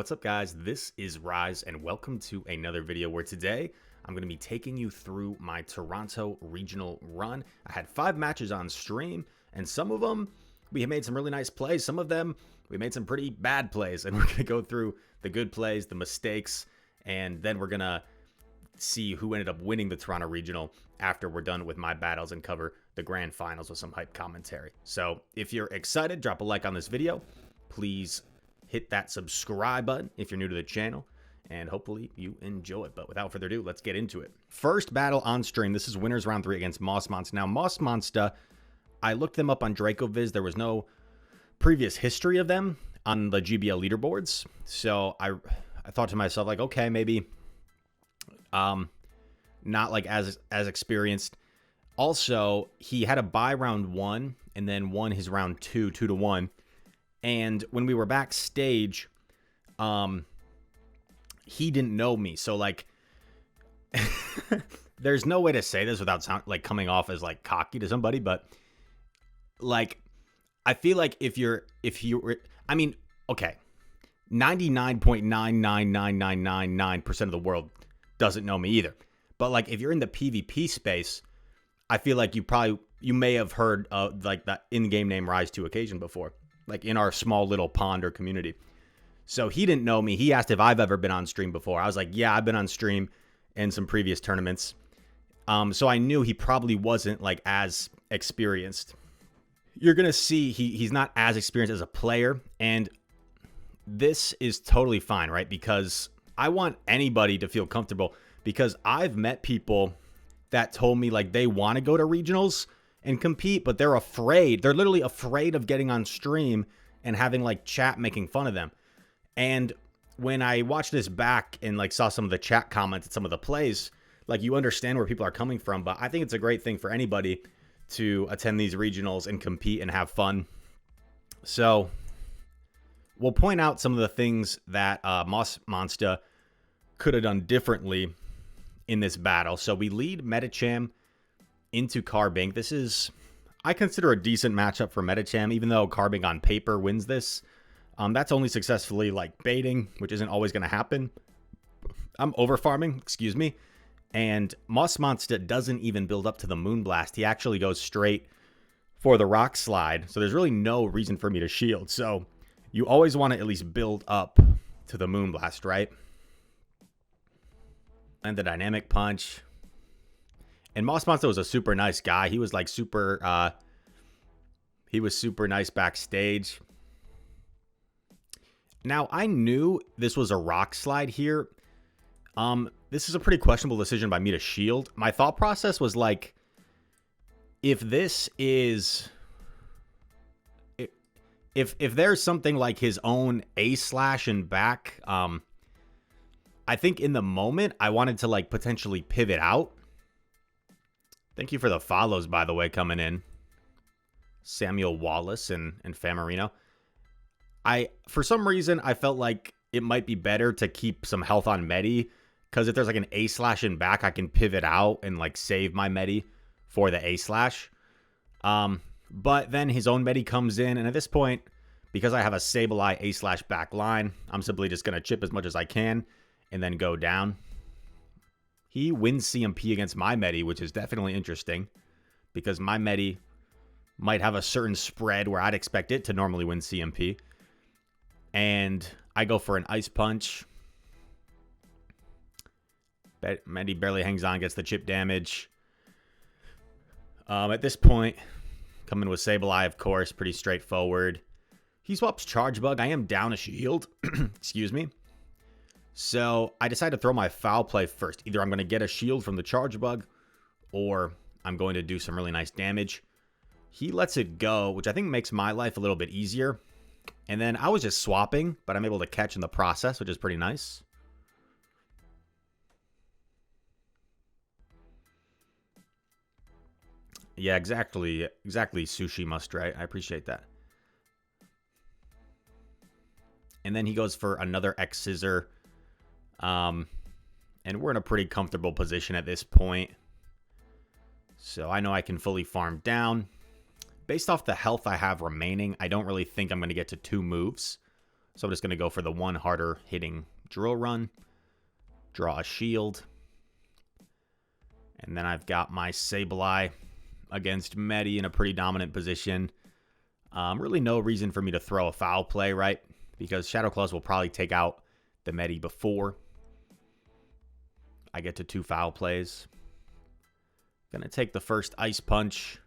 What's up, guys? This is Rise, and welcome to another video where today I'm going to be taking you through my Toronto regional run. I had 5 matches on stream, and some of them we made some really nice plays. Some of them we made some pretty bad plays, and we're going to go through the good plays, the mistakes, and then we're going to see who ended up winning the Toronto regional after we're done with my battles and cover the grand finals with some hype commentary. So if you're excited, drop a like on this video. Please hit that subscribe button if you're new to the channel, and hopefully you enjoy it. But without further ado, let's get into it. First battle on stream. This is winners round 3 against MossMonsta. Now, MossMonsta, I looked them up on DracoViz. There was no previous history of them on the GBL leaderboards. So I thought to myself, like, okay, maybe not like as experienced. Also, he had a bye round 1 and then won his round 2 2-1. And when we were backstage, he didn't know me. So, like, there's no way to say this without coming off as, like, cocky to somebody. But, like, I feel like if you were, I mean, okay, 99.99999% of the world doesn't know me either. But, like, if you're in the PvP space, I feel like you may have heard of, like, that in-game name Rise to Occasion before. Like in our small little pond or community. So he didn't know me. He asked if I've ever been on stream before. I was like, yeah, I've been on stream in some previous tournaments. So I knew he probably wasn't like as experienced. You're going to see he's not as experienced as a player. And this is totally fine, right? Because I want anybody to feel comfortable, because I've met people that told me like they want to go to regionals and compete, but they're afraid. They're literally afraid of getting on stream and having like chat making fun of them. And when I watched this back and like saw some of the chat comments at some of the plays, like you understand where people are coming from. But I think it's a great thing for anybody to attend these regionals and compete and have fun. So we'll point out some of the things that MossMonsta could have done differently in this battle. So we lead Metacham into Carbink. This is, I consider, a decent matchup for Metacham, even though Carbink on paper wins this. That's only successfully like baiting, which isn't always going to happen. I'm over farming, excuse me. And MossMonsta doesn't even build up to the Moonblast. He actually goes straight for the Rock Slide. So there's really no reason for me to shield. So you always want to at least build up to the Moonblast, right? And the Dynamic Punch. And MossMonsta was a super nice guy. He was like super nice backstage. Now, I knew this was a Rock Slide here. This is a pretty questionable decision by me to shield. My thought process was like, if this is, if there's something like his own A slash and back, I think in the moment I wanted to like potentially pivot out. Thank you for the follows, by the way, coming in. Samuel Wallace and Famarino. For some reason, I felt like it might be better to keep some health on Medi, because if there's like an A slash in back, I can pivot out and like save my Medi for the A slash. But then his own Medi comes in, and at this point, because I have a Sableye A slash back line, I'm simply just going to chip as much as I can and then go down. He wins CMP against my Medi, which is definitely interesting, because my Medi might have a certain spread where I'd expect it to normally win CMP. And I go for an Ice Punch. Medi barely hangs on, gets the chip damage. At this point, coming with Sableye, of course, pretty straightforward. He swaps Charge Bug. I am down a shield. Excuse me. So I decided to throw my foul play first. Either I'm going to get a shield from the Charge Bug, or I'm going to do some really nice damage. He lets it go, which I think makes my life a little bit easier. And then I was just swapping, but I'm able to catch in the process, which is pretty nice. Yeah, exactly Sushi Must, right? I appreciate that. And then he goes for another X Scissor. And we're in a pretty comfortable position at this point. So I know I can fully farm down. Based off the health I have remaining, I don't really think I'm going to get to 2 moves. So I'm just going to go for the one harder hitting drill run. Draw a shield. And then I've got my Sableye against Medi in a pretty dominant position. Really no reason for me to throw a foul play, right? Because Shadow Claws will probably take out the Medi before I get to 2 foul plays. Gonna take the first Ice Punch.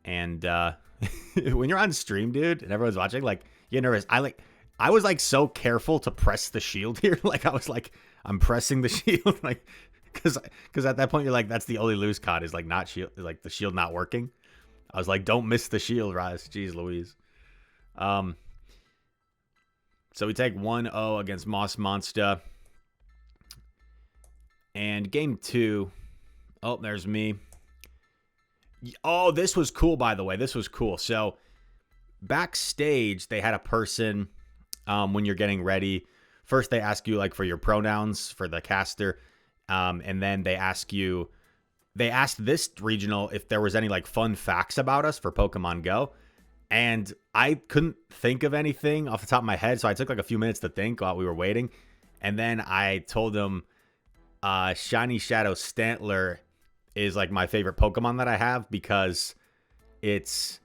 And when you're on stream, dude, and everyone's watching, like, you get nervous. I was like so careful to press the shield here. Like, I was like, I'm pressing the shield, like, because at that point you're like, that's the only lose con is like not shield, like the shield not working. I was like, don't miss the shield, Rise. Jeez Louise. So we take 1-0 against MossMonsta. And game 2. Oh, there's me. Oh, this was cool, by the way. This was cool. So backstage, they had a person when you're getting ready. First, they ask you like for your pronouns for the caster. And then they asked this regional if there was any like fun facts about us for Pokemon Go. And I couldn't think of anything off the top of my head. So I took like a few minutes to think while we were waiting. And then I told them Shiny Shadow Stantler is like my favorite Pokemon that I have because it's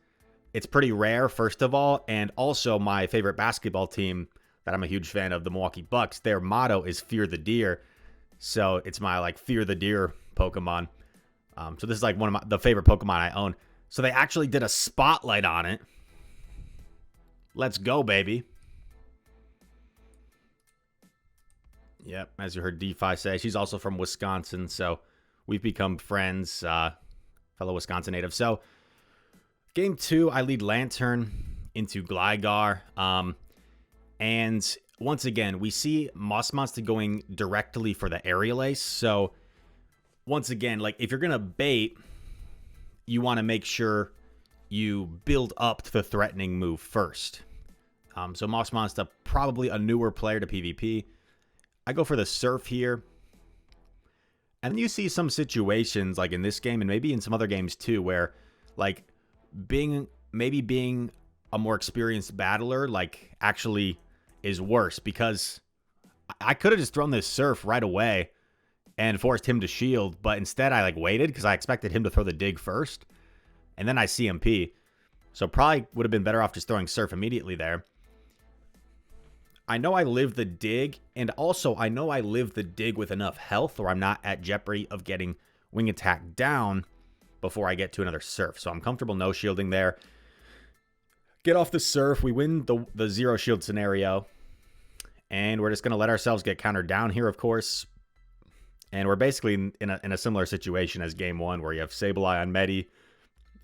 pretty rare, first of all. And also my favorite basketball team that I'm a huge fan of, the Milwaukee Bucks, their motto is Fear the Deer. So it's my like Fear the Deer Pokemon. So this is like one of the favorite Pokemon I own. So they actually did a spotlight on it. Let's go, baby. Yep, as you heard DeFi say, she's also from Wisconsin, so we've become friends, fellow Wisconsin native. So game 2, I lead Lantern into Gligar. And once again, we see MossMonsta going directly for the Aerial Ace. So once again, like if you're going to bait, you want to make sure you build up to the threatening move first. So MossMonsta, probably a newer player to PvP. I go for the Surf here. And then you see some situations like in this game and maybe in some other games too where like being a more experienced battler like actually is worse because I could have just thrown this Surf right away and forced him to shield, but instead I like waited because I expected him to throw the dig first and then I CMP. So probably would have been better off just throwing Surf immediately there. I know I live the dig, and also I know I live the dig with enough health or I'm not at jeopardy of getting Wing Attack down before I get to another Surf. So I'm comfortable no shielding there. Get off the Surf. We win the 0 shield scenario. And we're just going to let ourselves get countered down here, of course. And we're basically in a similar situation as game 1 where you have Sableye on Medi.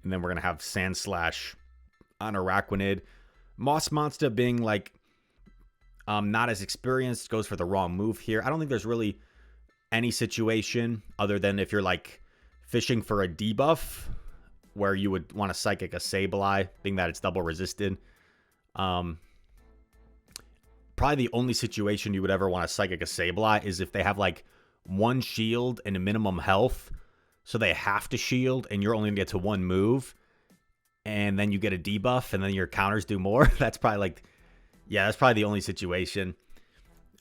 And then we're going to have Sandslash on Araquanid. MossMonsta being like not as experienced, goes for the wrong move here. I don't think there's really any situation other than if you're like fishing for a debuff where you would want to Psychic a Sableye, being that it's double resisted. Probably the only situation you would ever want to Psychic a Sableye is if they have like 1 shield and a minimum health, so they have to shield and you're only going to get to 1 move, and then you get a debuff and then your counters do more. That's probably like... Yeah, that's probably the only situation.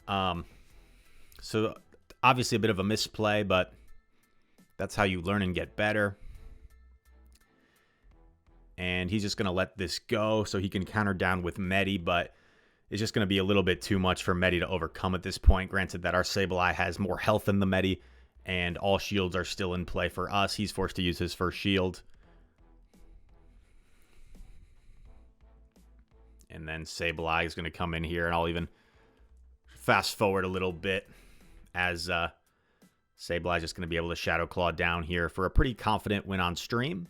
So obviously a bit of a misplay, but that's how you learn and get better. And he's just going to let this go so he can counter down with Medi, but it's just going to be a little bit too much for Medi to overcome at this point. Granted that our Sableye has more health than the Medi, and all shields are still in play for us. He's forced to use his first shield. And then Sableye is going to come in here, and I'll even fast forward a little bit as Sableye is just going to be able to Shadow Claw down here for a pretty confident win on stream.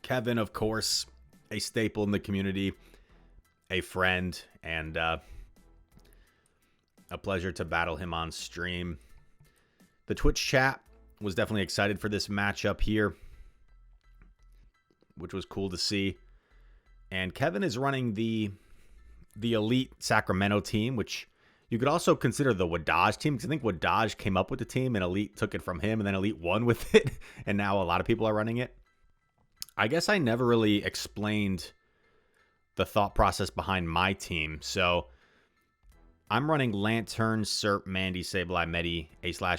Kevin, of course, a staple in the community, a friend, and a pleasure to battle him on stream. The Twitch chat was definitely excited for this matchup here, which was cool to see. And Kevin is running the Elite Sacramento team, which you could also consider the Wadaj team, because I think Wadaj came up with the team and Elite took it from him, and then Elite won with it, and now a lot of people are running it. I guess I never really explained the thought process behind my team. So I'm running Lantern, Serp, Mandy, Sableye, Medi, A/.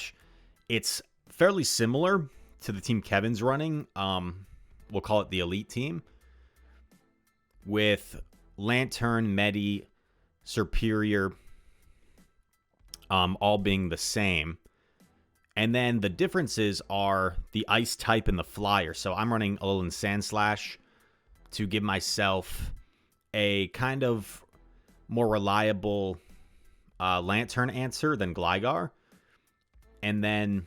It's fairly similar to the team Kevin's running. We'll call it the Elite team, with Lantern, Medi, Superior, all being the same. And then the differences are the Ice type and the Flyer. So I'm running Alolan Sandslash to give myself a kind of more reliable Lantern answer than Gligar. And then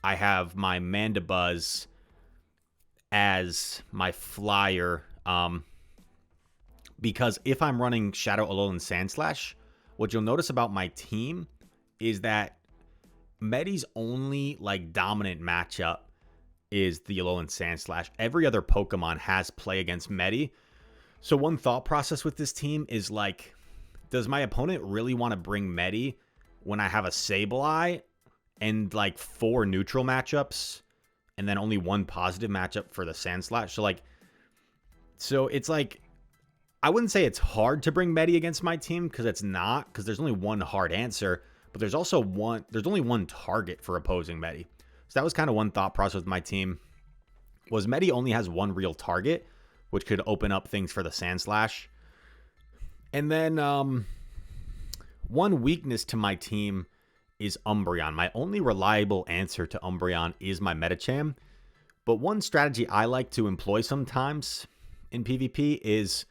I have my Mandibuzz as my Flyer. Because if I'm running Shadow Alolan Sandslash, what you'll notice about my team is that Medi's only like dominant matchup is the Alolan Sandslash. Every other Pokemon has play against Medi. So one thought process with this team is like, does my opponent really want to bring Medi when I have a Sableye and like 4 neutral matchups and then only 1 positive matchup for the Sandslash? So it's like, I wouldn't say it's hard to bring Medi against my team, because it's not, because there's only one hard answer, but there's only one target for opposing Medi. So that was kind of one thought process with my team, was Medi only has 1 real target, which could open up things for the Sandslash. And then one weakness to my team is Umbreon. My only reliable answer to Umbreon is my Medicham. But one strategy I like to employ sometimes in PvP is,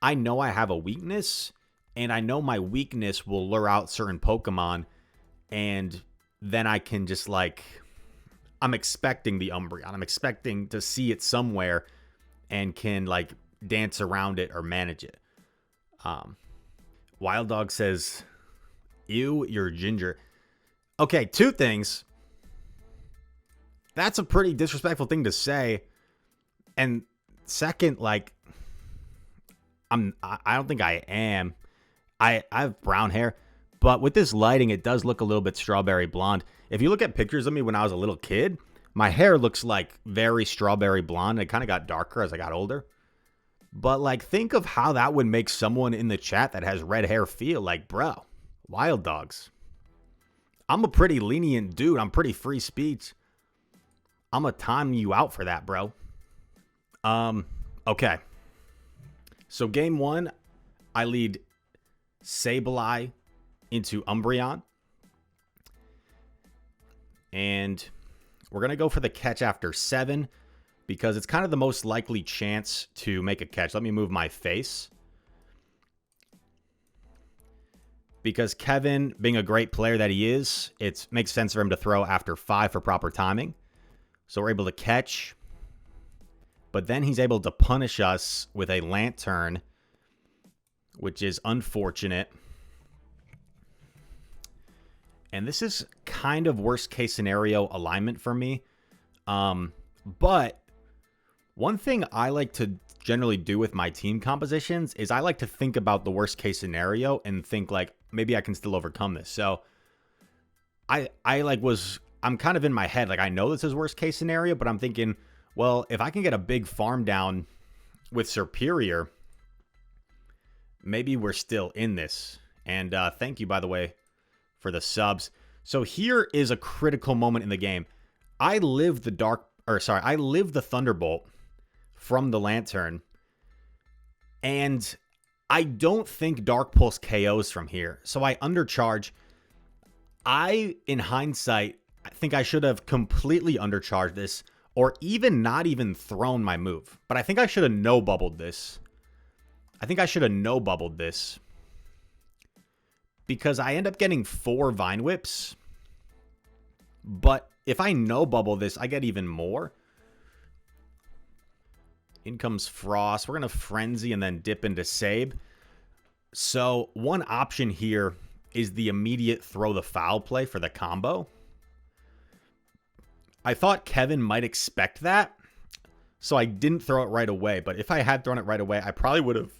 I know I have a weakness, and I know my weakness will lure out certain Pokemon, and then I can just like, I'm expecting the Umbreon. I'm expecting to see it somewhere and can like dance around it or manage it. Wild Dog says, ew, you're ginger. Okay, 2 things. That's a pretty disrespectful thing to say. And second, like, I don't think I am. I have brown hair, but with this lighting, it does look a little bit strawberry blonde. If you look at pictures of me when I was a little kid, my hair looks like very strawberry blonde. It kind of got darker as I got older. But like, think of how that would make someone in the chat that has red hair feel. Like, bro, Wild Dogs, I'm a pretty lenient dude. I'm pretty free speech. I'm gonna time you out for that, bro. Okay. So game 1, I lead Sableye into Umbreon. And we're going to go for the catch after 7, because it's kind of the most likely chance to make a catch. Let me move my face. Because Kevin, being a great player that he is, it makes sense for him to throw after 5 for proper timing. So we're able to catch. But then he's able to punish us with a Lantern, which is unfortunate. And this is kind of worst case scenario alignment for me. But one thing I like to generally do with my team compositions is I like to think about the worst case scenario and think like, maybe I can still overcome this. So I'm kind of in my head, like, I know this is worst case scenario, but I'm thinking, well, if I can get a big farm down with Superior, maybe we're still in this. And thank you, by the way, for the subs. So here is a critical moment in the game. I live the Thunderbolt from the Lantern, and I don't think Dark Pulse KOs from here. So I undercharge. In hindsight, I think I should have completely undercharged this, or even not even thrown my move. But I think I should have no-bubbled this. Because I end up getting 4 Vine Whips. But if I no-bubble this, I get even more. In comes Frost. We're going to Frenzy and then dip into Sabe. So one option here is the immediate throw the foul play for the combo. I thought Kevin might expect that, so I didn't throw it right away. But if I had thrown it right away, I probably would have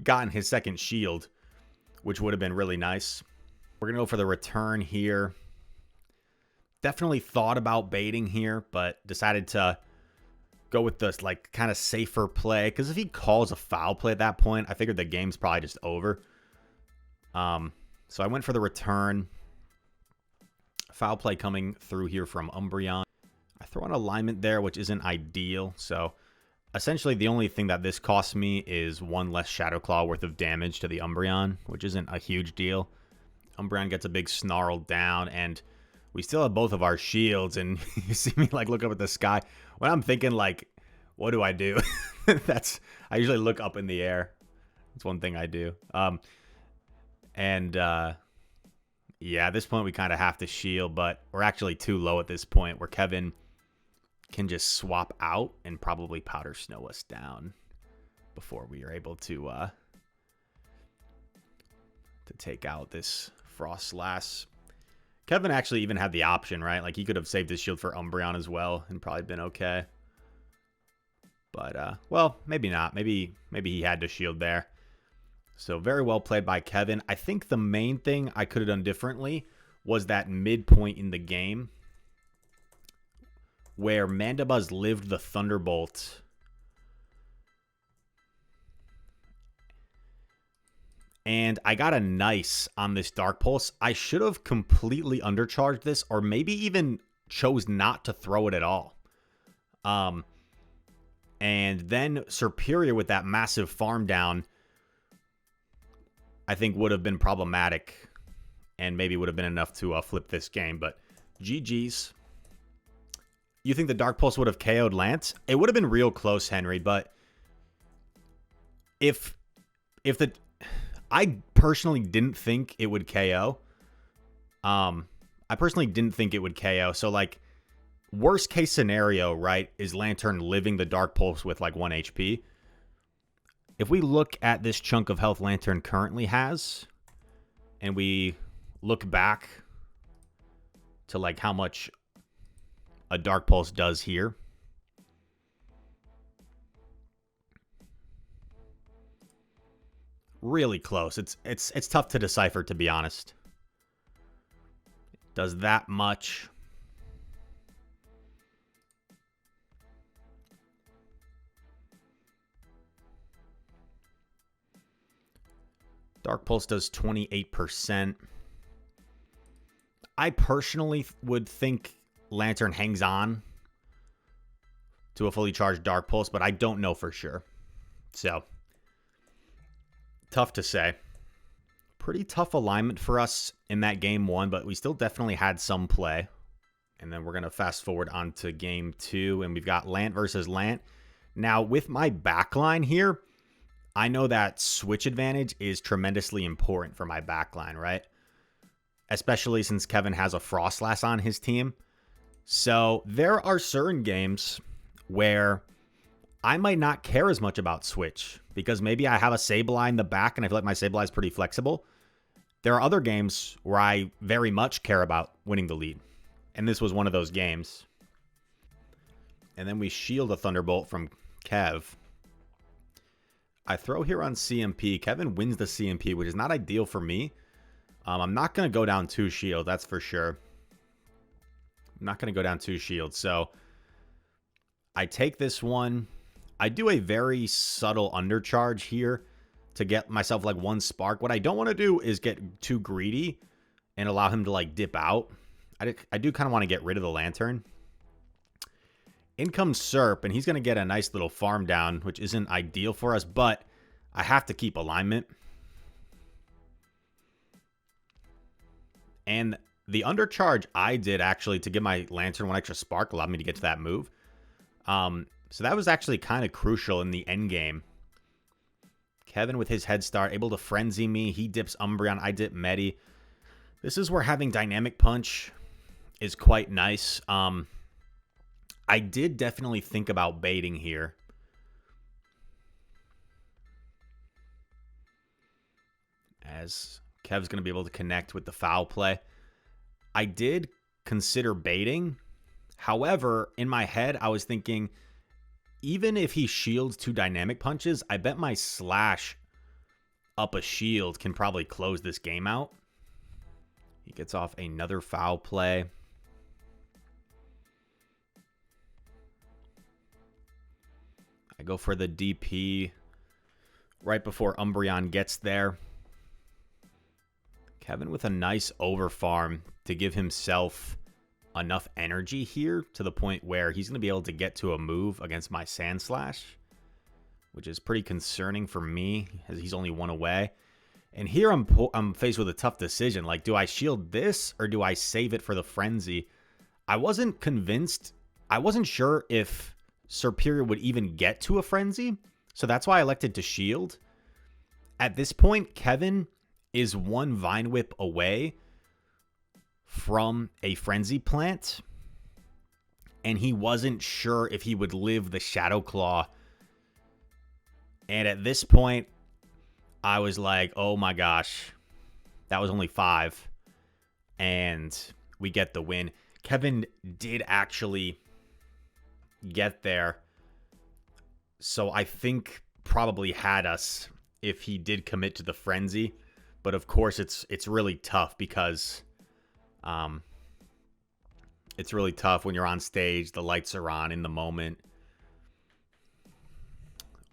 gotten his second shield, which would have been really nice. We're going to go for the return here. Definitely thought about baiting here, but decided to go with this like kind of safer play, because if he calls a foul play at that point, I figured the game's probably just over. So I went for the return. Foul play coming through here from Umbreon. I throw an alignment there, which isn't ideal. So essentially the only thing that this costs me is one less Shadow Claw worth of damage to the Umbreon, which isn't a huge deal. Umbreon gets a big snarl down, and we still have both of our shields, and you see me like look up at the sky. When I'm thinking like, what do I do? I usually look up in the air. That's one thing I do. Yeah, at this point we kind of have to shield, but we're actually too low at this point where Kevin can just swap out and probably powder snow us down before we are able to take out this Frostlass. Kevin actually even had the option, right? Like he could have saved his shield for Umbreon as well and probably been okay. But well, maybe not. Maybe he had to shield there. So very well played by Kevin. I think the main thing I could have done differently was that midpoint in the game where Mandibuzz lived the Thunderbolt. And I got a nice on this Dark Pulse. I should have completely undercharged this, or maybe even chose not to throw it at all. And then Superior with that massive farm down, I think would have been problematic and maybe would have been enough to flip this game. But GG's. You think the Dark Pulse would have KO'd Lance? It would have been real close, Henry, but if the... I personally didn't think it would KO. I personally didn't think it would KO. So, like, worst case scenario, right, is Lantern living the Dark Pulse with, like, 1 HP. If we look at this chunk of health Lantern currently has, and we look back to, like, how much a Dark Pulse does here. Really close. It's tough to decipher, to be honest. Does that much. Dark Pulse does 28%. I personally would think Lantern hangs on to a fully charged Dark Pulse, but I don't know for sure. So, tough to say. Pretty tough alignment for us in that game 1, but we still definitely had some play. And then we're going to fast forward on to game 2, and we've got Lant versus Lant. Now, with my backline here, I know that switch advantage is tremendously important for my backline, right? Especially since Kevin has a Frostlass on his team. So there are certain games where I might not care as much about switch because maybe I have a Sableye in the back and I feel like my Sableye is pretty flexible. There are other games where I very much care about winning the lead. And this was one of those games. And then we shield a Thunderbolt from Kev. I throw here on CMP. Kevin wins the CMP, which is not ideal for me. I'm not going to go down 2 shield, that's for sure. I'm not going to go down 2 shields. So I take this one. I do a very subtle undercharge here to get myself like 1 spark. What I don't want to do is get too greedy and allow him to like dip out. I do kind of want to get rid of the Lantern. In comes Serp, and he's going to get a nice little farm down, which isn't ideal for us, but I have to keep alignment. And the undercharge I did actually to give my Lantern 1 extra spark allowed me to get to that move. So that was actually kind of crucial in the end game. Kevin with his head start, able to frenzy me. He dips Umbreon, I dip Medi. This is where having Dynamic Punch is quite nice. I did definitely think about baiting here. As Kev's going to be able to connect with the foul play. I did consider baiting. However, in my head, I was thinking, even if he shields 2 Dynamic Punches, I bet my Slash up a shield can probably close this game out. He gets off another foul play. I go for the DP right before Umbreon gets there. Kevin with a nice overfarm to give himself enough energy here to the point where he's going to be able to get to a move against my Sandslash, which is pretty concerning for me as he's only one away. And here I'm faced with a tough decision. Like, do I shield this or do I save it for the Frenzy? I wasn't convinced. I wasn't sure if Serperior would even get to a Frenzy, so that's why I elected to shield. At this point, Kevin is one Vine Whip away from a Frenzy Plant, and he wasn't sure if he would live the Shadow Claw. And at this point, I was like, oh my gosh, that was only 5, and we get the win. Kevin did actually get there, so I think probably had us if he did commit to the Frenzy. But of course, it's really tough because it's really tough when you're on stage, the lights are on in the moment.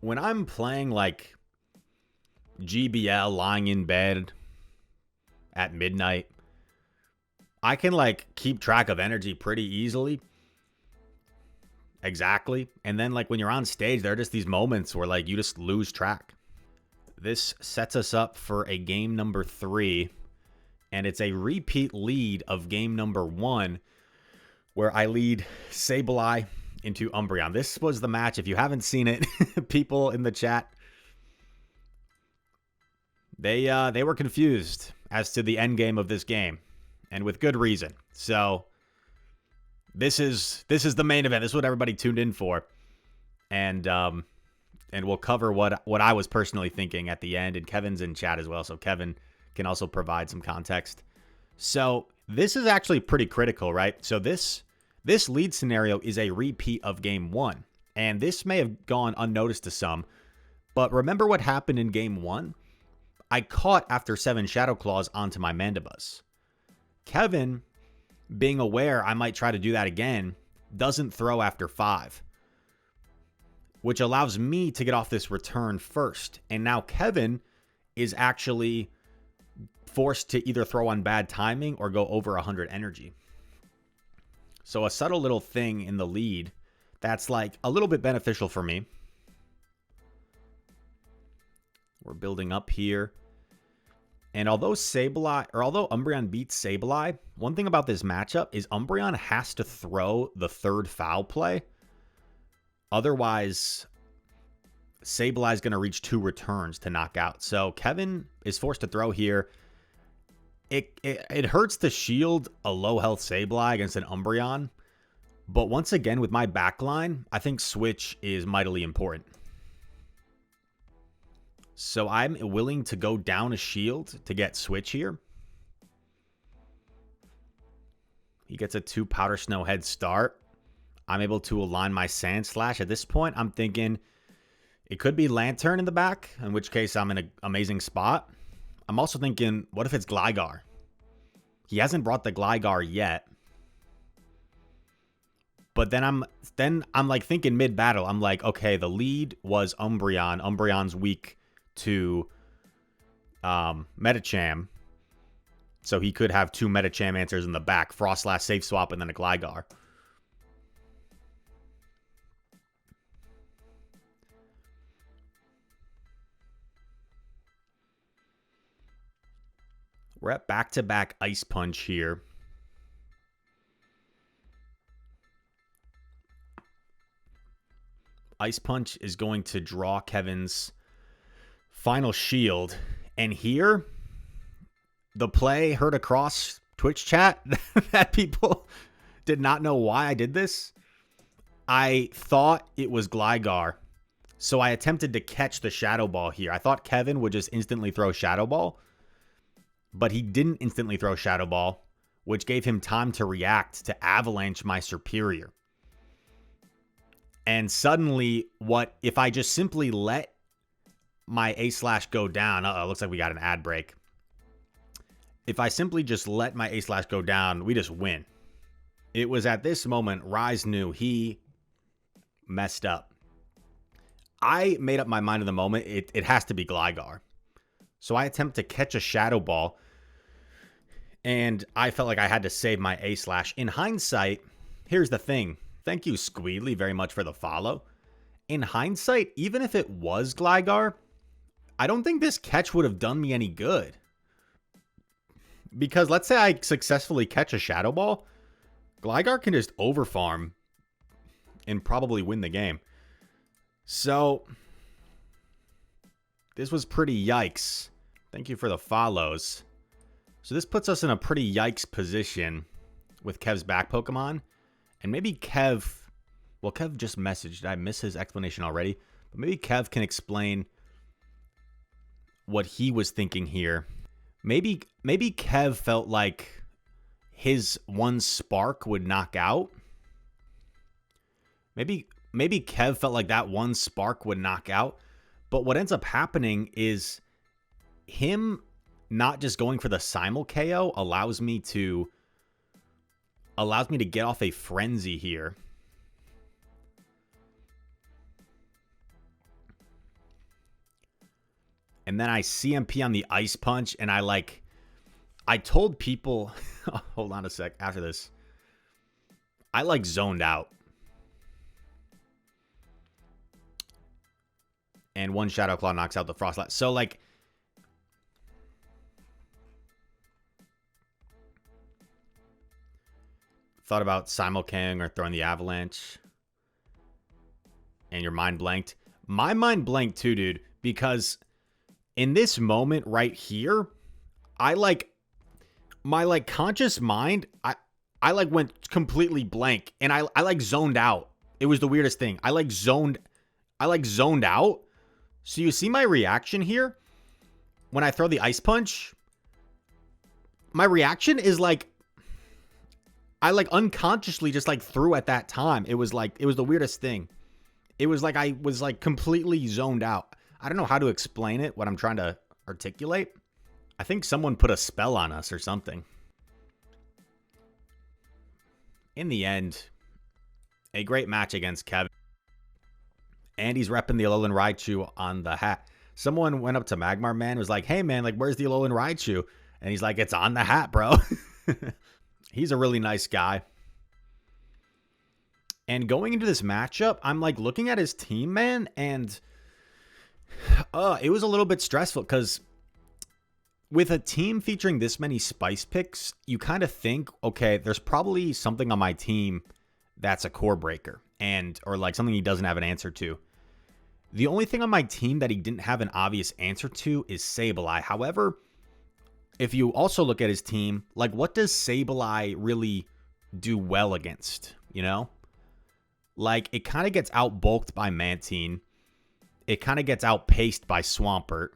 When I'm playing like GBL lying in bed at midnight, I can like keep track of energy pretty easily. Exactly. And then like when you're on stage, there are just these moments where like you just lose track. This sets us up for a game number 3, and it's a repeat lead of game number 1 where I lead Sableye into Umbreon. This was the match. If you haven't seen it, people in the chat, they were confused as to the end game of this game, and with good reason. So this is the main event. This is what everybody tuned in for, and we'll cover what I was personally thinking at the end. And Kevin's in chat as well, so Kevin can also provide some context. So this is actually pretty critical, right? So this lead scenario is a repeat of game 1, and this may have gone unnoticed to some, but remember what happened in game 1? I caught after 7 Shadow Claws onto my Mandibuzz. Kevin, being aware I might try to do that again, doesn't throw after 5, which allows me to get off this return first. And now Kevin is actually forced to either throw on bad timing or go over 100 energy. So a subtle little thing in the lead that's like a little bit beneficial for me. We're building up here. And although Umbreon beats Sableye, one thing about this matchup is Umbreon has to throw the 3rd foul play. Otherwise, Sableye is going to reach 2 returns to knock out. So Kevin is forced to throw here. It hurts to shield a low health Sableye against an Umbreon. But once again, with my backline, I think switch is mightily important. So I'm willing to go down a shield to get switch here. He gets a 2 Powder Snow head start. I'm able to align my Sandslash. At this point, I'm thinking it could be Lantern in the back, in which case I'm in an amazing spot. I'm also thinking, what if it's Gligar? He hasn't brought the Gligar yet. But then I'm like thinking mid-battle, I'm like, okay, the lead was Umbreon. Umbreon's weak to Medicham. So he could have 2 Medicham answers in the back. Frostlass, Safe Swap, and then a Gligar. We're at back-to-back Ice Punch here. Ice Punch is going to draw Kevin's final shield. And here, the play heard across Twitch chat that people did not know why I did this. I thought it was Gligar, so I attempted to catch the Shadow Ball here. I thought Kevin would just instantly throw Shadow Ball, but he didn't instantly throw Shadow Ball, which gave him time to react to Avalanche my Serperior. And suddenly, what if I just simply let my A-Slash go down? Uh-oh, looks like we got an ad break. If I simply just let my A-Slash go down, we just win. It was at this moment Rise knew he messed up. I made up my mind in the moment. It has to be Gligar. So I attempt to catch a Shadow Ball, and I felt like I had to save my A-slash. In hindsight, here's the thing. Thank you, Squeedly, very much for the follow. In hindsight, even if it was Gligar, I don't think this catch would have done me any good. Because let's say I successfully catch a Shadow Ball, Gligar can just overfarm and probably win the game. So, this was pretty yikes. Thank you for the follows. So this puts us in a pretty yikes position with Kev's back Pokemon. And maybe Kev... Well, Kev just messaged. Did I miss his explanation already? But maybe Kev can explain what he was thinking here. Maybe Kev felt like his one spark would knock out. Maybe Kev felt like that one spark would knock out. But what ends up happening is him not just going for the simul KO allows me to get off a frenzy here. And then I CMP on the Ice Punch, and I told people, hold on a sec, after this, I zoned out. And one Shadow Claw knocks out the Frostlass. So thought about simulcaning or throwing the Avalanche. And your mind blanked. My mind blanked too, dude, because in this moment right here, my conscious mind, I went completely blank, and I zoned out. It was the weirdest thing. I zoned out. So you see my reaction here when I throw the Ice Punch? My reaction is I unconsciously just threw at that time. It was the weirdest thing. It was I was completely zoned out. I don't know how to explain it, what I'm trying to articulate. I think someone put a spell on us or something. In the end, a great match against Kevin. And he's repping the Alolan Raichu on the hat. Someone went up to Magmar Man and was like, hey man, where's the Alolan Raichu? And he's like, it's on the hat, bro. He's a really nice guy. And going into this matchup, I'm looking at his team, man, and it was a little bit stressful because with a team featuring this many spice picks, you kind of think, okay, there's probably something on my team that's a core breaker or something he doesn't have an answer to. The only thing on my team that he didn't have an obvious answer to is Sableye. However, if you also look at his team, what does Sableye really do well against, you know? It kind of gets outbulked by Mantine. It kind of gets outpaced by Swampert.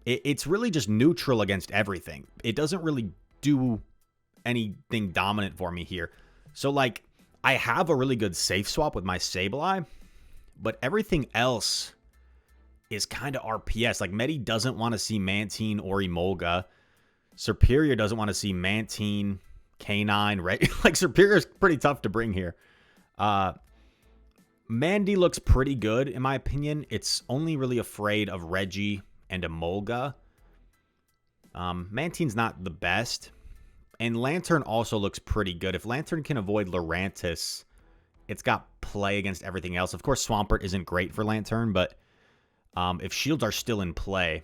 It's really just neutral against everything. It doesn't really do anything dominant for me here. So, I have a really good safe swap with my Sableye, but everything else is kind of RPS. Medi doesn't want to see Mantine or Emolga. Superior doesn't want to see Mantine, Canine, right? Superior's pretty tough to bring here. Mandy looks pretty good, in my opinion. It's only really afraid of Reggie and Emolga. Mantine's not the best. And Lantern also looks pretty good. If Lantern can avoid Lurantis, it's got play against everything else. Of course, Swampert isn't great for Lantern, but if shields are still in play,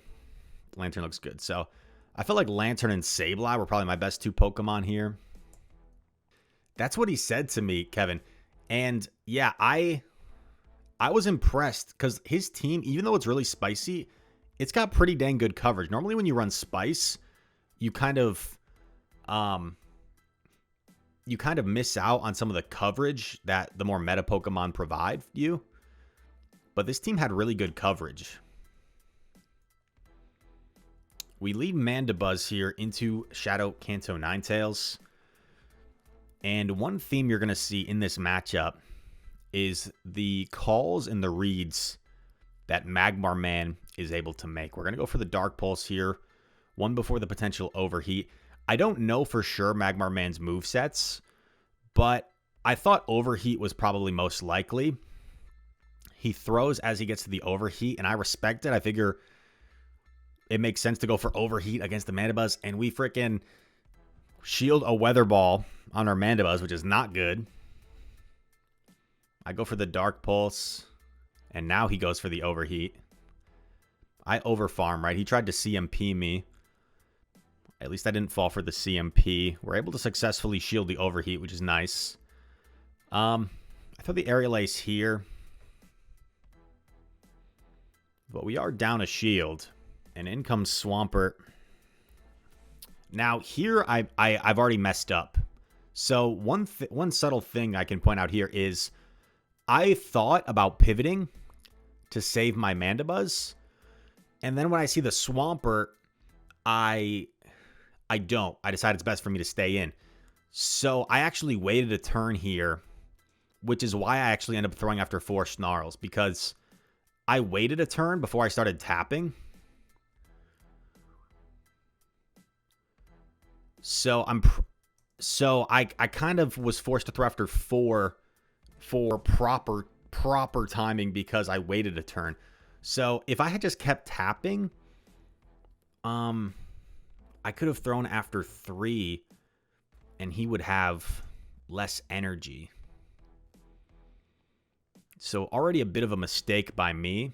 Lantern looks good. So I feel like Lantern and Sableye were probably my best two Pokemon here. That's what he said to me, Kevin. And yeah, I was impressed because his team, even though it's really spicy, it's got pretty dang good coverage. Normally when you run Spice, you kind of miss out on some of the coverage that the more meta Pokemon provide you. But this team had really good coverage. We lead Mandibuzz here into Shadow Kanto Ninetales. And one theme you're going to see in this matchup is the calls and the reads that Magmar Man is able to make. We're going to go for the Dark Pulse here, one before the potential Overheat. I don't know for sure Magmar Man's movesets, but I thought Overheat was probably most likely. He throws as he gets to the overheat, and I respect it. I figure it makes sense to go for overheat against the Mandibuzz, and we freaking shield a Weather Ball on our Mandibuzz, which is not good. I go for the Dark Pulse, and now he goes for the overheat. I overfarm, right? He tried to CMP me. At least I didn't fall for the CMP. We're able to successfully shield the overheat, which is nice. I throw the Aerial Ace here. But we are down a shield. And in comes Swampert. Now, here I've already messed up. So one subtle thing I can point out here is I thought about pivoting to save my Mandibuzz. And then when I see the Swampert, I don't. I decide it's best for me to stay in. So I actually waited a turn here, which is why I actually end up throwing after 4 Snarls, because I waited a turn before I started tapping. So I kind of was forced to throw after 4 for proper timing because I waited a turn. So if I had just kept tapping, I could have thrown after 3 and he would have less energy. So already a bit of a mistake by me.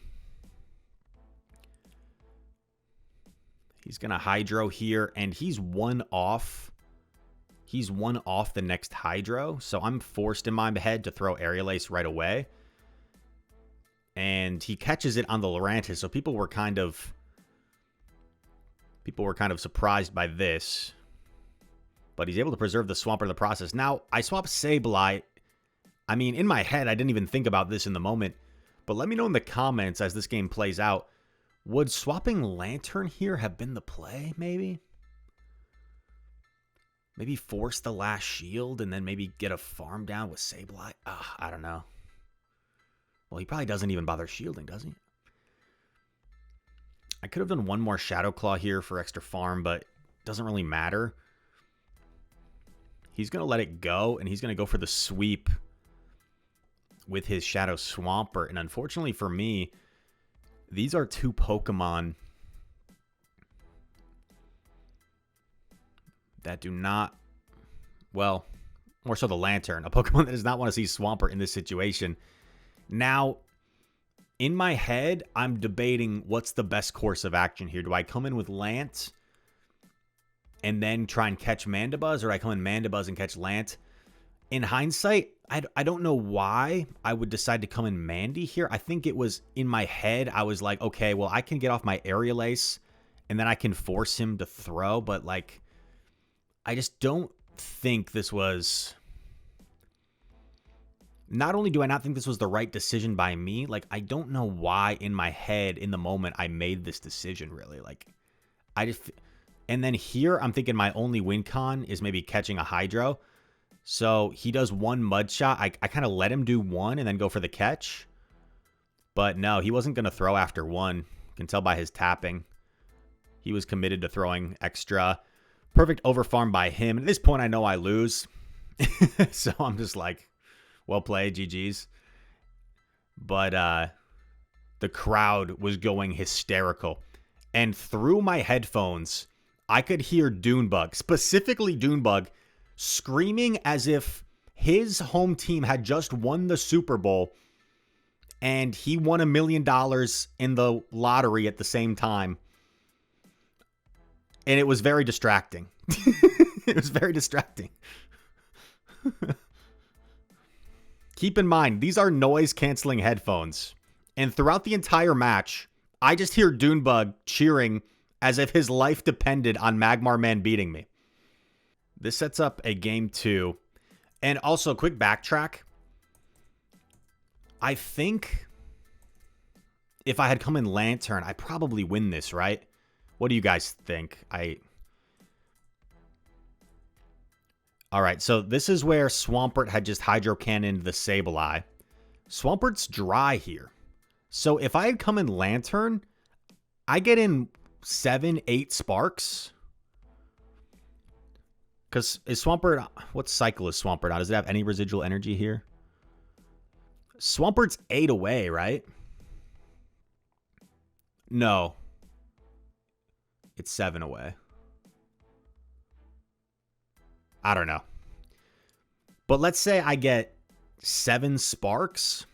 He's going to Hydro here, and he's one off. He's one off the next Hydro, so I'm forced in my head to throw Aerial Ace right away. And he catches it on the Lurantis, so people were kind of surprised by this. But he's able to preserve the Swampert in the process. Now, I swap Sableye. I mean, in my head, I didn't even think about this in the moment. But let me know in the comments as this game plays out. Would swapping Lantern here have been the play, maybe? Maybe force the last shield and then maybe get a farm down with Sableye? I don't know. Well, he probably doesn't even bother shielding, does he? I could have done one more Shadow Claw here for extra farm, but it doesn't really matter. He's going to let it go, and he's going to go for the sweep with his Shadow Swampert. And unfortunately for me, these are 2 Pokemon that do not, well, more so the Lantern, a Pokemon that does not want to see Swampert in this situation. Now, in my head, I'm debating what's the best course of action here. Do I come in with Lant and then try and catch Mandibuzz, or do I come in Mandibuzz and catch Lant? In hindsight, I don't know why I would decide to come in Mandy here. I think it was in my head. I was like, okay, well, I can get off my Aerial Ace, and then I can force him to throw. But, like, I just don't think this was... Not only do I not think this was the right decision by me, like, I don't know why in my head, in the moment, I made this decision, really. Like, I just... And then here, I'm thinking my only win con is maybe catching a Hydro. So he does 1 Mud Shot. I kind of let him do 1 and then go for the catch. But no, he wasn't going to throw after 1. You can tell by his tapping. He was committed to throwing extra. Perfect overfarm by him. At this point, I know I lose. So I'm just like, well played, GG's. But the crowd was going hysterical. And through my headphones, I could hear Dunebug, specifically Dunebug, screaming as if his home team had just won the Super Bowl and he won $1 million in the lottery at the same time. And it was very distracting. It was very distracting. Keep in mind, these are noise-canceling headphones. And throughout the entire match, I just hear Dunebug cheering as if his life depended on Magmar Man beating me. This sets up a game 2. And also, quick backtrack. I think if I had come in Lantern, I probably win this, right? What do you guys think? Alright, so this is where Swampert had just Hydro Cannoned the Sableye. Swampert's dry here. So if I had come in Lantern, I get in 7, 8 sparks. Because is Swampert... What cycle is Swampert on? Does it have any residual energy here? Swampert's 8 away, right? No. It's 7 away. I don't know. But let's say I get 7 sparks.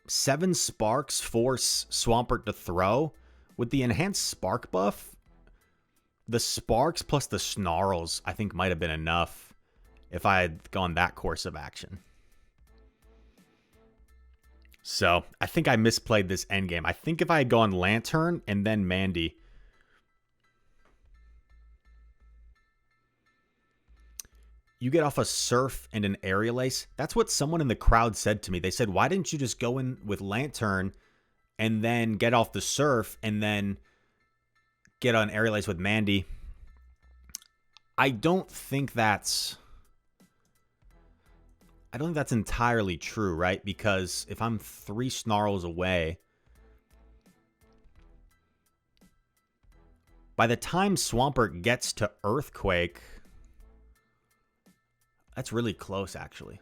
7 sparks force Swampert to throw. With the enhanced spark buff, the sparks plus the snarls, I think, might have been enough if I had gone that course of action. So, I think I misplayed this endgame. I think if I had gone Lantern and then Mandy. You get off a Surf and an Aerial Ace. That's what someone in the crowd said to me. They said, why didn't you just go in with Lantern and then get off the Surf and then get on Aerial Ace with Mandy? I don't think that's entirely true, right? Because if I'm 3 snarls away, by the time Swampert gets to Earthquake, that's really close, actually.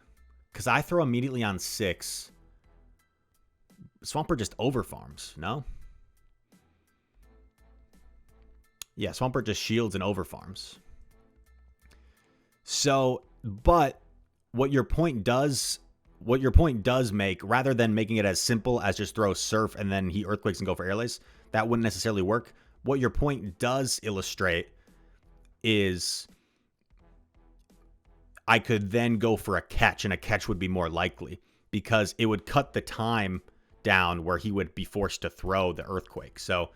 Because I throw immediately on 6. Swampert just overfarms, no? Yeah, Swampert just shields and overfarms. So, but what your point does make, rather than making it as simple as just throw Surf and then he Earthquakes and go for Airlace, that wouldn't necessarily work. What your point does illustrate is I could then go for a catch, and a catch would be more likely because it would cut the time down where he would be forced to throw the Earthquake. So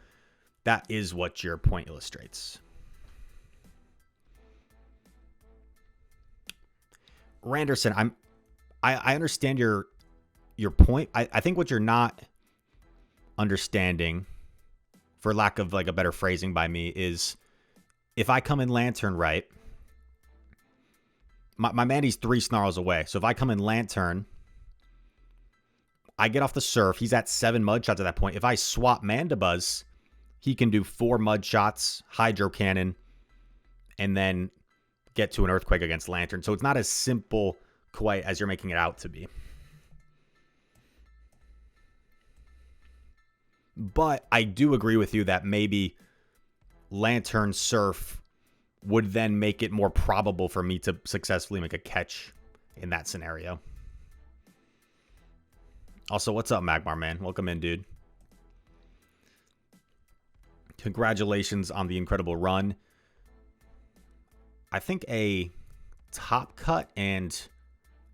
that is what your point illustrates. Randerson, I understand your point. I think what you're not understanding, for lack of like a better phrasing by me, is if I come in Lantern right, my Mandy's 3 snarls away. So if I come in Lantern, I get off the Surf. He's at 7 mud shots at that point. If I swap Mandibuzz, he can do 4 mud shots, Hydro Cannon, and then get to an Earthquake against Lantern. So it's not as simple quite as you're making it out to be. But I do agree with you that maybe Lantern Surf would then make it more probable for me to successfully make a catch in that scenario. Also, what's up, Magmar, man? Welcome in, dude. Congratulations on the incredible run. I think a top cut and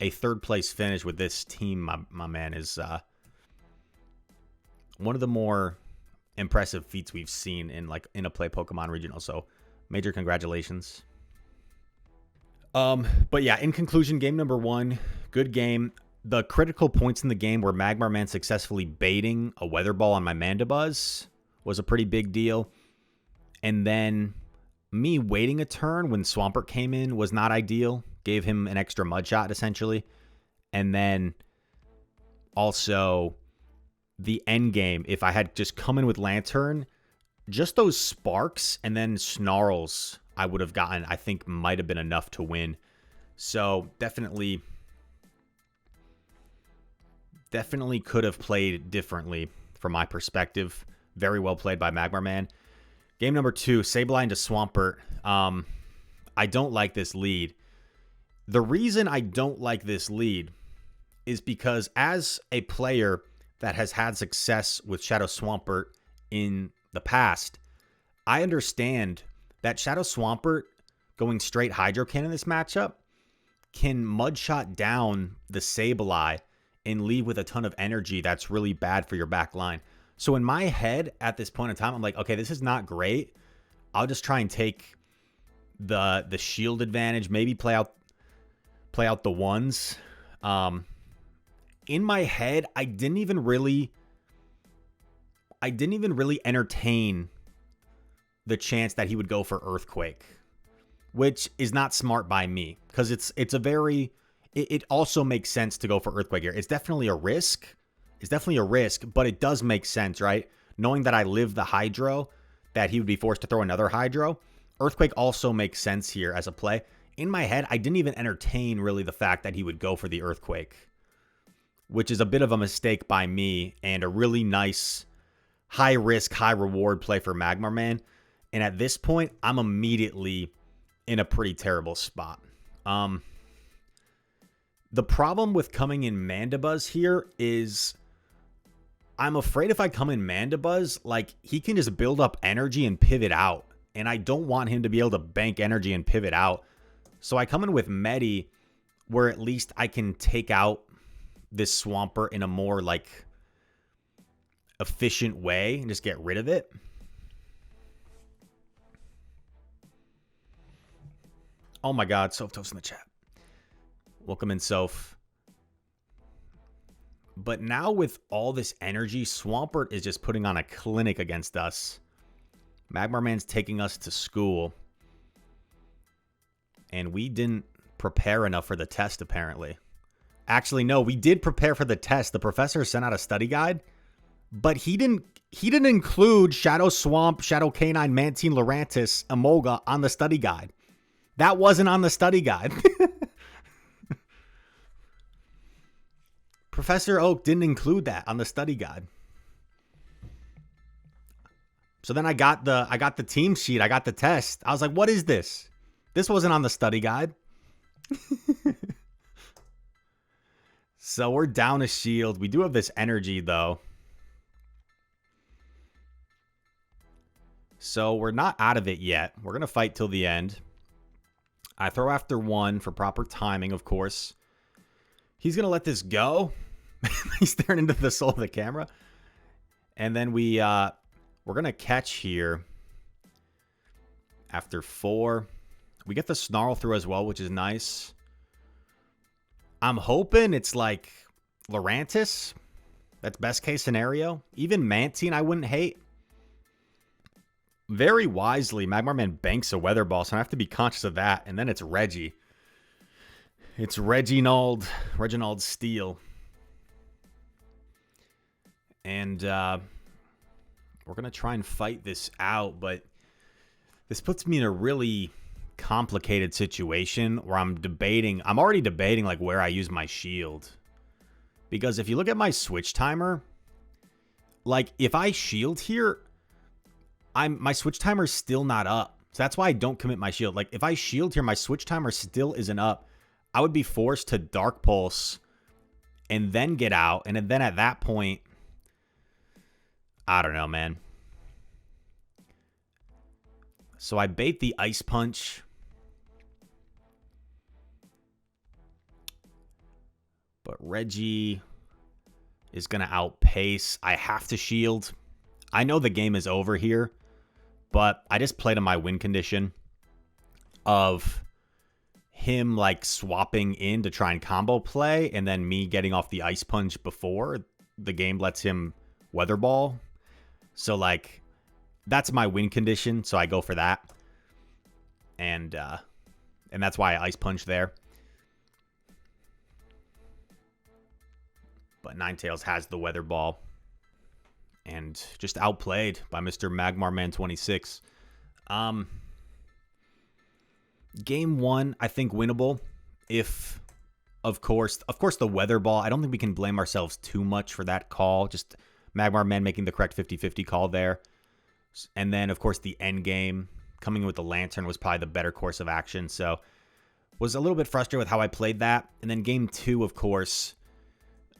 a 3rd place finish with this team, my man, is one of the more impressive feats we've seen in a play Pokemon regional. So major congratulations. But yeah, in conclusion, game number 1, good game. The critical points in the game where Magmar Man successfully baiting a Weather Ball on my Mandibuzz was a pretty big deal. And then me waiting a turn when Swampert came in was not ideal. Gave him an extra mud shot, essentially. And then also the end game, if I had just come in with Lantern, just those sparks and then snarls I would have gotten, I think might have been enough to win. So definitely could have played differently from my perspective. Very well played by Magmar Man. Game number 2, Sableye into Swampert. I don't like this lead. The reason I don't like this lead is because as a player that has had success with Shadow Swampert in the past, I understand that Shadow Swampert going straight Hydro Cannon in this matchup can mudshot down the Sableye and leave with a ton of energy that's really bad for your back line. So in my head at this point in time, I'm like, okay, this is not great. I'll just try and take the shield advantage, maybe play out the ones. In my head, I didn't even really entertain the chance that he would go for Earthquake, which is not smart by me because it also makes sense to go for Earthquake here. It's definitely a risk. But it does make sense, right? Knowing that I live the Hydro, that he would be forced to throw another Hydro. Earthquake also makes sense here as a play. In my head, I didn't even entertain really the fact that he would go for the Earthquake. which is a bit of a mistake by me and a really nice high risk, high reward play for Magmarman. And at this point, I'm immediately in a pretty terrible spot. The problem with coming in Mandibuzz here is I'm afraid if I come in Mandibuzz, like, he can just build up energy and pivot out. And I don't want him to be able to bank energy and pivot out. So I come in with Medi, where at least I can take out this Swampert in a more, like, efficient way and just get rid of it. Oh my God, Soph in the chat. Welcome in, Soph. But now with all this energy, Swampert is just putting on a clinic against us. Magmarman's taking us to school. And we didn't prepare enough for the test, apparently. Actually, no, we did prepare for the test. The professor sent out a study guide, but he didn't include Shadow Swamp, Shadow Canine, Mantine, Lurantis, Emolga on the study guide. That wasn't on the study guide. Professor Oak didn't include that on the study guide. So then I got the team sheet. I got the test. I was like, what is this? This wasn't on the study guide. So we're down a shield. We do have this energy, though. So we're not out of it yet. We're going to fight till the end. I throw after one for proper timing, of course. He's going to let this go. He's staring into the soul of the camera. And then we're going to catch here after 4. We get the Snarl through as well, which is nice. I'm hoping it's like Lurantis. That's best case scenario. Even Mantine I wouldn't hate. Very wisely, Magmarman banks a Weather Ball, so I have to be conscious of that. And then it's Reggie. It's Reginald Steel. And we're going to try and fight this out, but this puts me in a really complicated situation where I'm already debating like where I use my shield. Because if you look at my switch timer, like if I shield here, my switch timer's still not up. So that's why I don't commit my shield. Like if I shield here, my switch timer still isn't up. I would be forced to Dark Pulse and then get out. And then at that point, I don't know, man. So I bait the Ice Punch. But Reggie is going to outpace. I have to shield. I know the game is over here, but I just played on my win condition of him like swapping in to try and combo play and then me getting off the Ice Punch before the game lets him Weather Ball. So like that's my win condition, so I go for that. And that's why I Ice Punch there. But Ninetales has the Weather Ball. And just outplayed by Mr. Magmarman 26. Game 1, I think winnable. If, of course, the Weather Ball. I don't think we can blame ourselves too much for that call. Just Magmarman making the correct 50-50 call there. And then, of course, the end game coming in with the Lantern was probably the better course of action. So was a little bit frustrated with how I played that. And then game 2, of course,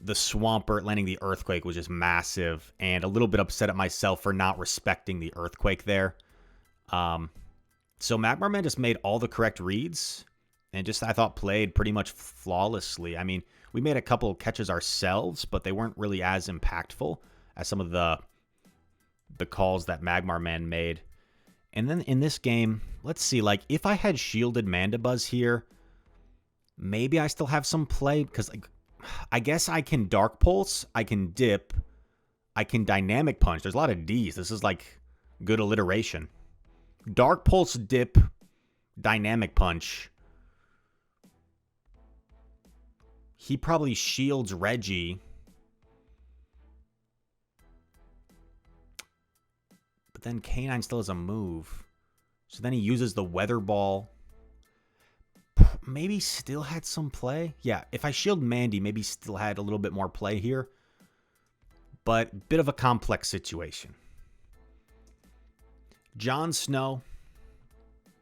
the Swampert landing the Earthquake was just massive. And a little bit upset at myself for not respecting the Earthquake there. So Magmarman just made all the correct reads. And just, I thought, played pretty much flawlessly. I mean, we made a couple catches ourselves, but they weren't really as impactful as some of the calls that Magmarman made. And then in this game, let's see, like, if I had shielded Mandibuzz here, maybe I still have some play, because, like, I guess I can Dark Pulse, I can Dip, I can Dynamic Punch. There's a lot of Ds. This is, like, good alliteration. Dark Pulse, Dip, Dynamic Punch. He probably shields Reggie. But then Canine still has a move. So then he uses the Weather Ball. maybe still had some play. Yeah, if I shield Mandy, maybe still had a little bit more play here. But bit of a complex situation. Jon Snow,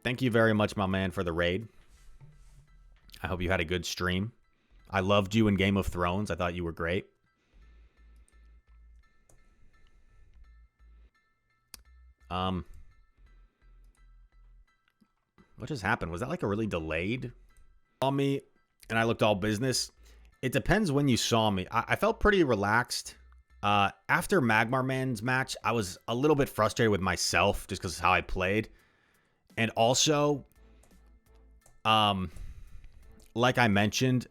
thank you very much, my man, for the raid. I hope you had a good stream. I loved you in Game of Thrones. I thought you were great. What just happened? Was that like a really delayed? Saw me and I looked all business. It depends when you saw me. I felt pretty relaxed. After Magmar Man's match, I was a little bit frustrated with myself just because of how I played. And also, like I mentioned,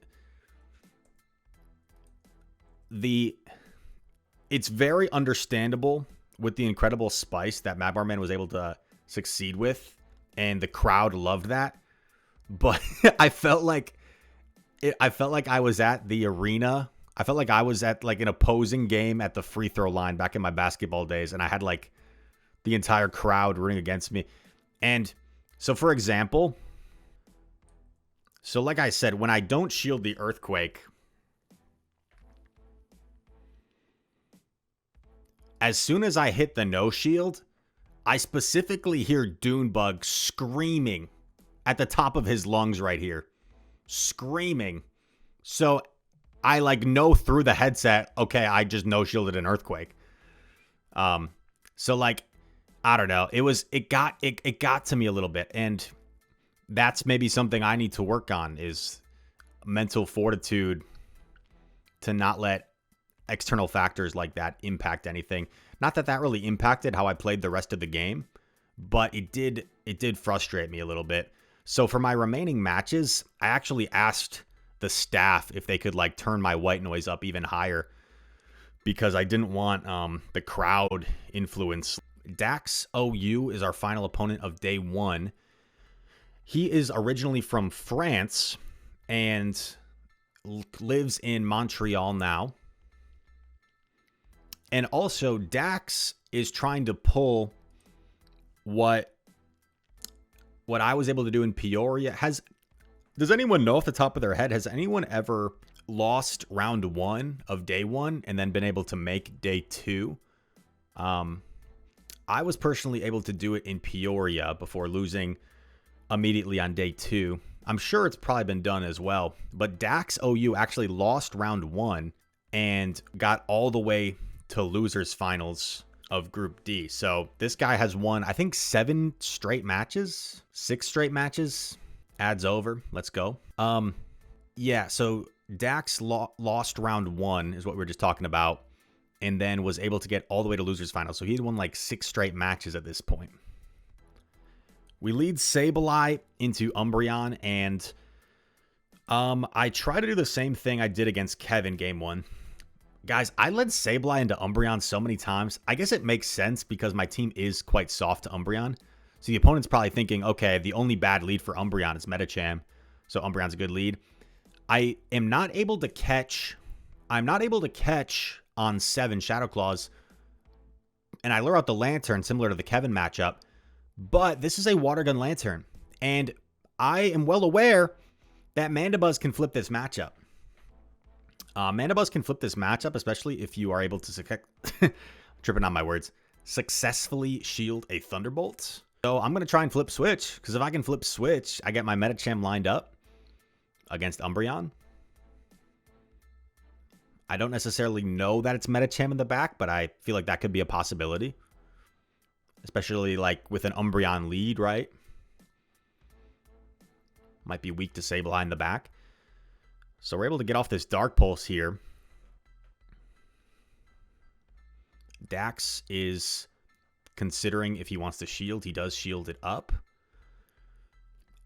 it's very understandable with the incredible spice that Magmar Man was able to succeed with, and the crowd loved that. But I felt like I was at the arena. I felt like I was at like an opposing game at the free throw line back in my basketball days, and I had like the entire crowd rooting against me. And so, for example, like I said, when I don't shield the Earthquake, as soon as I hit the no shield, I specifically hear Dunebug screaming at the top of his lungs right here. Screaming. So I like know through the headset, okay, I just no shielded an Earthquake. So like, I don't know. It got to me a little bit, and that's maybe something I need to work on, is mental fortitude to not let external factors like that impact anything. Not that really impacted how I played the rest of the game, but it did frustrate me a little bit. So for my remaining matches, I actually asked the staff if they could like turn my white noise up even higher, because I didn't want the crowd influence. DaxOu is our final opponent of day 1. He is originally from France and lives in Montreal now. And also, Dax is trying to pull what I was able to do in Peoria. Does anyone know off the top of their head, has anyone ever lost round 1 of day 1 and then been able to make day 2? I was personally able to do it in Peoria before losing immediately on day 2. I'm sure it's probably been done as well. But DaxOu actually lost round 1 and got all the way to losers finals of Group D. So this guy has won, I think, 6 straight matches. Adds over. Let's go. Yeah, so Dax lost round 1 is what we were just talking about, and then was able to get all the way to losers finals. So he had won like 6 straight matches at this point. We lead Sableye into Umbreon, and I try to do the same thing I did against Kevin game 1. Guys, I led Sableye into Umbreon so many times. I guess it makes sense because my team is quite soft to Umbreon. So the opponent's probably thinking, okay, the only bad lead for Umbreon is Medicham, so Umbreon's a good lead. I am not able to catch. I'm not able to catch on 7 Shadow Claws, and I lure out the Lantern, similar to the Kevin matchup. But this is a Water Gun Lantern, and I am well aware that Mandibuzz can flip this matchup. Mandibuzz can flip this matchup, especially if you are able to tripping on my words, successfully shield a Thunderbolt. So I'm going to try and flip Switch, because if I can flip Switch, I get my Medicham lined up against Umbreon. I don't necessarily know that it's Medicham in the back, but I feel like that could be a possibility. Especially like with an Umbreon lead, right? Might be weak to Sableye in the back. So we're able to get off this Dark Pulse here. Dax is considering if he wants to shield. He does shield it up.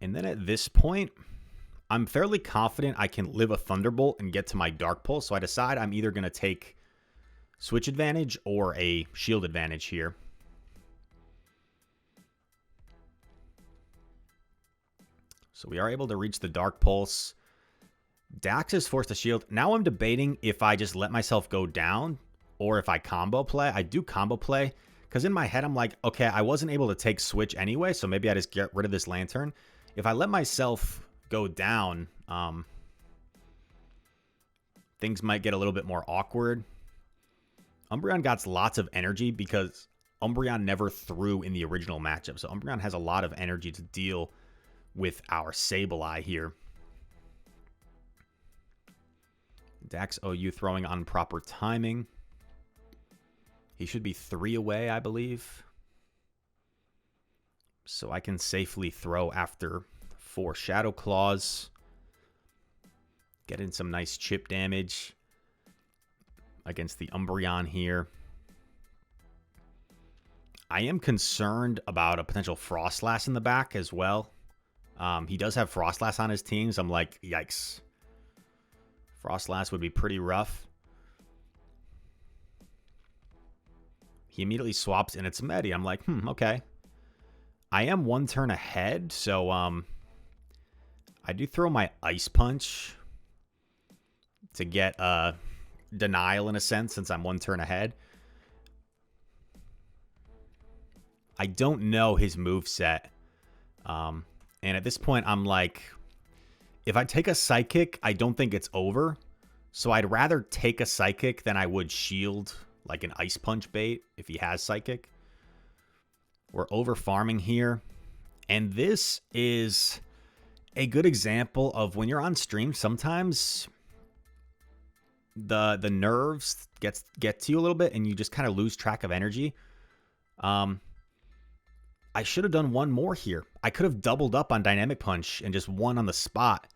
And then at this point, I'm fairly confident I can live a Thunderbolt and get to my Dark Pulse. So I decide I'm either going to take Switch advantage or a shield advantage here. So we are able to reach the Dark Pulse. Dax is forced to shield. Now I'm debating if I just let myself go down or if I combo play. I do combo play because in my head I'm like, okay, I wasn't able to take Switch anyway, so maybe I just get rid of this Lantern. If I let myself go down, things might get a little bit more awkward. Umbreon got lots of energy because Umbreon never threw in the original matchup. So Umbreon has a lot of energy to deal with our Sableye here. DaxOu throwing on proper timing. He should be 3 away, I believe. So I can safely throw after 4 Shadow Claws. Get in some nice chip damage against the Umbreon here. I am concerned about a potential Frostlass in the back as well. He does have Frostlass on his team, so I'm like, yikes. Frostlass would be pretty rough. He immediately swaps in its Medi. I'm like, okay. I am 1 turn ahead, so I do throw my Ice Punch to get denial in a sense, since I'm 1 turn ahead. I don't know his moveset. And at this point, I'm like, if I take a Psychic, I don't think it's over. So I'd rather take a Psychic than I would shield like an Ice Punch bait if he has Psychic. We're over farming here. And this is a good example of when you're on stream, sometimes the nerves get to you a little bit and you just kind of lose track of energy. I should have done 1 more here. I could have doubled up on Dynamic Punch and just won on the spot.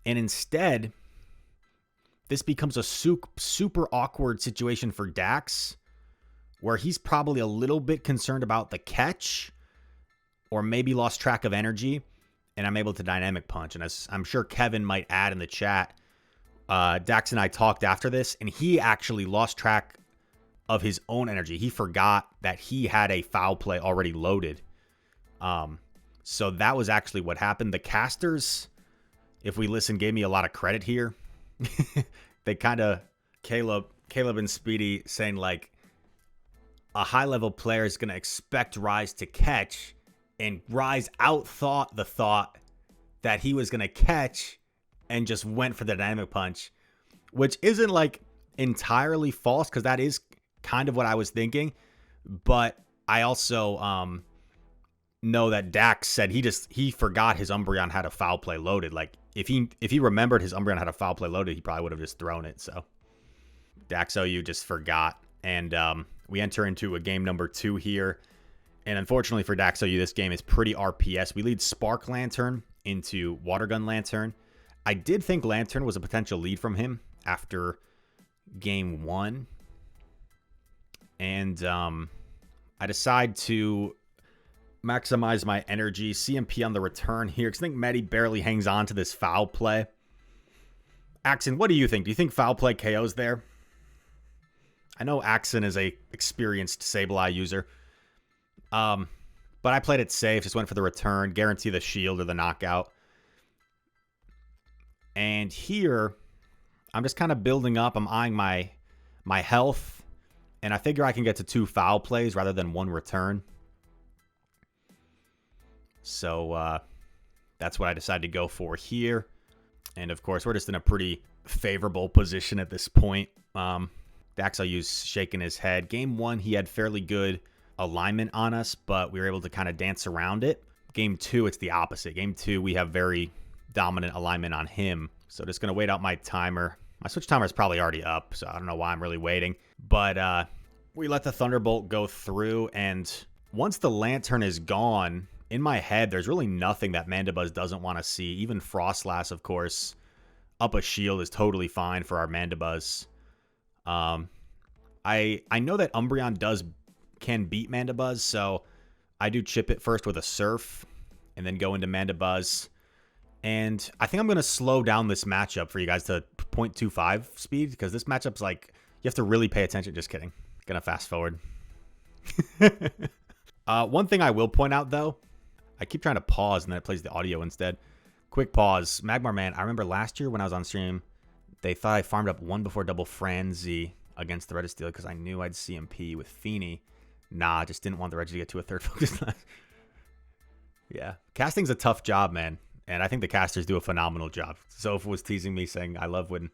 And instead, this becomes a super awkward situation for Dax, where he's probably a little bit concerned about the catch or maybe lost track of energy, and I'm able to Dynamic Punch. And as I'm sure Kevin might add in the chat, Dax and I talked after this, and he actually lost track of his own energy. He forgot that he had a foul play already loaded. So that was actually what happened. The casters, if we listen, gave me a lot of credit here. They kind of, Caleb and Speedy saying like, a high-level player is going to expect Rise to catch, and Rise outthought the thought that he was going to catch and just went for the Dynamic Punch, which isn't like entirely false, because that is kind of what I was thinking. But I also know that Dax said he forgot his Umbreon had a foul play loaded. Like if he remembered his Umbreon had a foul play loaded, he probably would have just thrown it. So DaxOu just forgot, and we enter into a game number 2 here. And unfortunately for DaxOu, this game is pretty RPS. We lead Spark Lantern into Water Gun Lantern. I did think Lantern was a potential lead from him after game 1. And I decide to maximize my energy. CMP on the return here, because I think Medi barely hangs on to this foul play. Axon, what do you think? Do you think foul play KOs there? I know Axon is a experienced Sableye user. But I played it safe, just went for the return, guarantee the shield or the knockout. And here, I'm just kind of building up. I'm eyeing my health, and I figure I can get to 2 foul plays rather than 1 return. So that's what I decided to go for here. And of course, we're just in a pretty favorable position at this point. DaxOu's shaking his head. Game 1, he had fairly good alignment on us, but we were able to kind of dance around it. Game 2, it's the opposite. Game 2, we have very dominant alignment on him. So just going to wait out my timer. My switch timer is probably already up, so I don't know why I'm really waiting. But we let the Thunderbolt go through, and once the Lantern is gone, in my head, there's really nothing that Mandibuzz doesn't want to see. Even Frostlass, of course, up a shield is totally fine for our Mandibuzz. I know that Umbreon can beat Mandibuzz, so I do chip it first with a Surf and then go into Mandibuzz. And I think I'm going to slow down this matchup for you guys to 0.25 speed, because this matchup's like, you have to really pay attention. Just kidding. Gonna fast forward. One thing I will point out, though, I keep trying to pause and then it plays the audio instead. Quick pause. Magmar Man, I remember last year when I was on stream, they thought I farmed up 1 before double Frenzy against the Registeel because I knew I'd CMP with Feeny. Nah, I just didn't want the Reggie to get to a 3rd focus line. Yeah. Casting's a tough job, man. And I think the casters do a phenomenal job. Soph was teasing me saying, I love when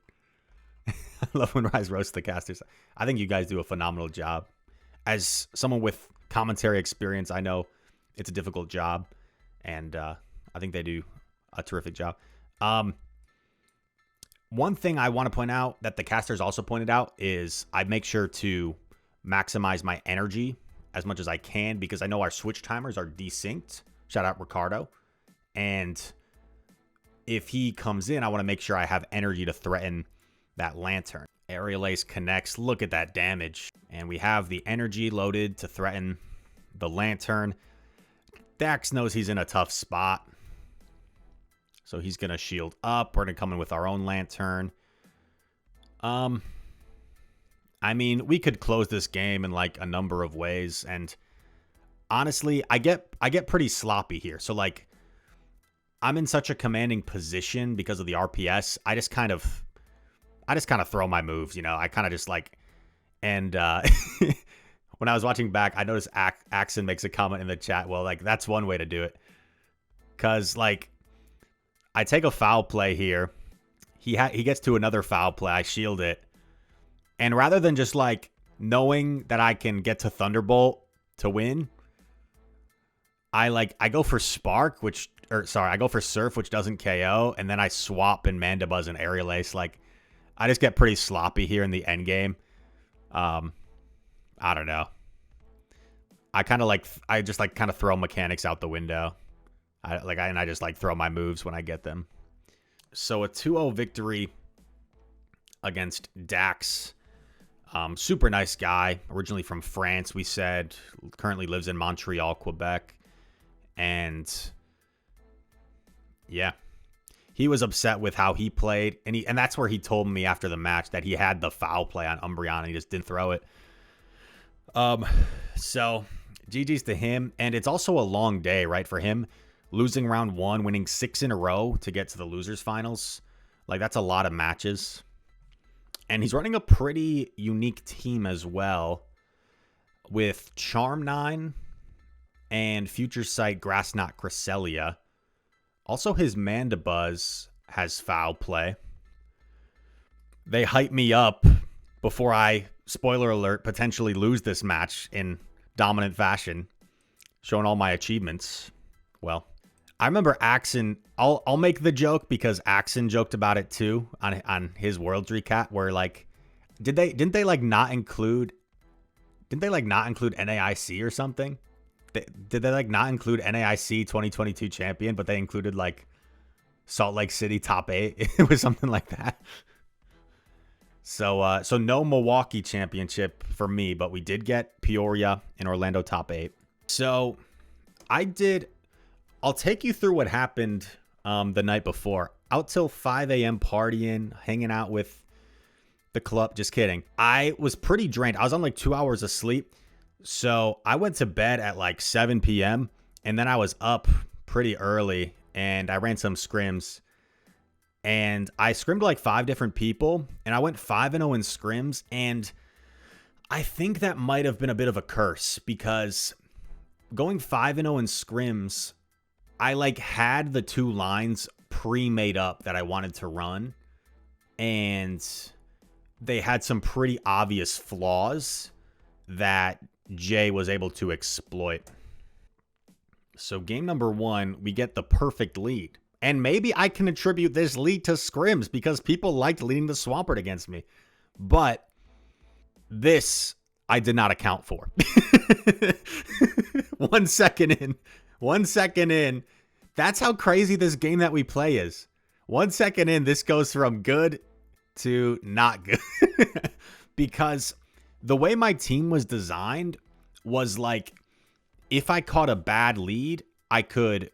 Rise roasts the casters. I think you guys do a phenomenal job. As someone with commentary experience, I know it's a difficult job. And I think they do a terrific job. One thing I want to point out that the casters also pointed out is I make sure to maximize my energy as much as I can because I know our switch timers are desynced. Shout out Ricardo. And if he comes in, I want to make sure I have energy to threaten that lantern. Aerial Ace connects. Look at that damage. And we have the energy loaded to threaten the lantern. Dax knows he's in a tough spot. So he's going to shield up. We're going to come in with our own lantern. I mean, we could close this game in like a number of ways. And honestly, I get pretty sloppy here. So like, I'm in such a commanding position because of the RPS. I just kind of throw my moves, you know. I kind of just like, and when I was watching back, I noticed Axon makes a comment in the chat. Well, like that's one way to do it, cause like I take a foul play here. He gets to another foul play. I shield it, and rather than just like knowing that I can get to Thunderbolt to win, I go for Spark, I go for Surf, which doesn't KO, and then I swap in Mandibuzz and Aerial Ace. Like, I just get pretty sloppy here in the end game. I don't know. I just throw mechanics out the window. I just like throw my moves when I get them. So a 2-0 victory against Dax. Super nice guy, originally from France, we said, currently lives in Montreal, Quebec. And yeah, he was upset with how he played. And that's where he told me after the match that he had the foul play on Umbreon and he just didn't throw it. So GG's to him. And it's also a long day, right? For him, losing round 1, winning 6 in a row to get to the losers finals. Like, that's a lot of matches. And he's running a pretty unique team as well with Charm9 and Future Sight, Grassnot, Cresselia. Also, his Mandibuzz has foul play. They hype me up before I, spoiler alert, potentially lose this match in dominant fashion, showing all my achievements. Well, I remember Axon. I'll make the joke because Axon joked about it too on his Worlds recap, where like, didn't they not include NAIC or something? Did they like not include NAIC 2022 champion, but they included like Salt Lake City top 8? It was something like that. So no Milwaukee championship for me, but we did get Peoria and Orlando top 8. So I'll take you through what happened the night before. Out till 5 a.m. partying, hanging out with the club. Just kidding. I was pretty drained. I was on like 2 hours of sleep. So I went to bed at like 7 p.m. and then I was up pretty early and I ran some scrims. And I scrimmed like 5 different people and I went 5-0 in scrims. And I think that might have been a bit of a curse because going 5-0 in scrims, I like had the 2 lines pre-made up that I wanted to run. And they had some pretty obvious flaws that Jay was able to exploit. So game number 1, we get the perfect lead. And maybe I can attribute this lead to scrims because people liked leading the Swampert against me. But this I did not account for. 1 second in. That's how crazy this game that we play is. 1 second in, this goes from good to not good. Because the way my team was designed was like, if I caught a bad lead, I could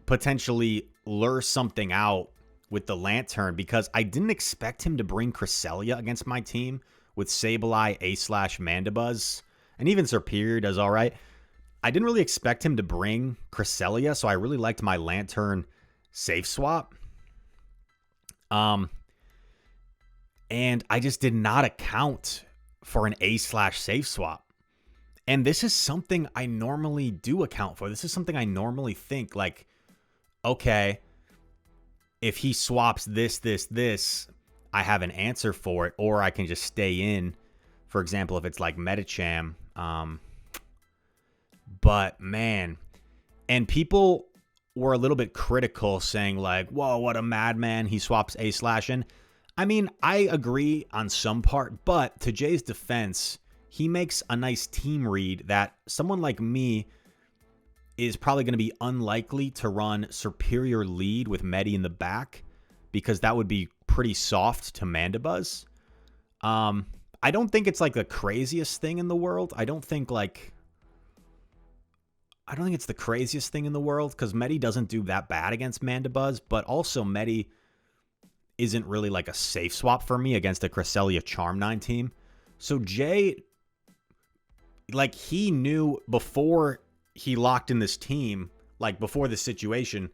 potentially lure something out with the Lantern because I didn't expect him to bring Cresselia against my team with Sableye, A/slash Mandibuzz, and even Serperior does all right. I didn't really expect him to bring Cresselia, so I really liked my Lantern safe swap. And I just did not account for an A/slash safe swap. And this is something I normally do account for. This is something I normally think like, okay, if he swaps this, I have an answer for it, or I can just stay in. For example, if it's like Metacham. But man, and people were a little bit critical, saying like, whoa, what a madman, he swaps A/ in. I mean, I agree on some part, but to Jay's defense, he makes a nice team read that someone like me is probably going to be unlikely to run superior lead with Medi in the back, because that would be pretty soft to Mandibuzz. I don't think it's like the craziest thing in the world. I don't think it's the craziest thing in the world, because Medi doesn't do that bad against Mandibuzz, but also Medi isn't really like a safe swap for me against a Cresselia Charm-9 team. So Jay, like, he knew before he locked in this team, like before this situation,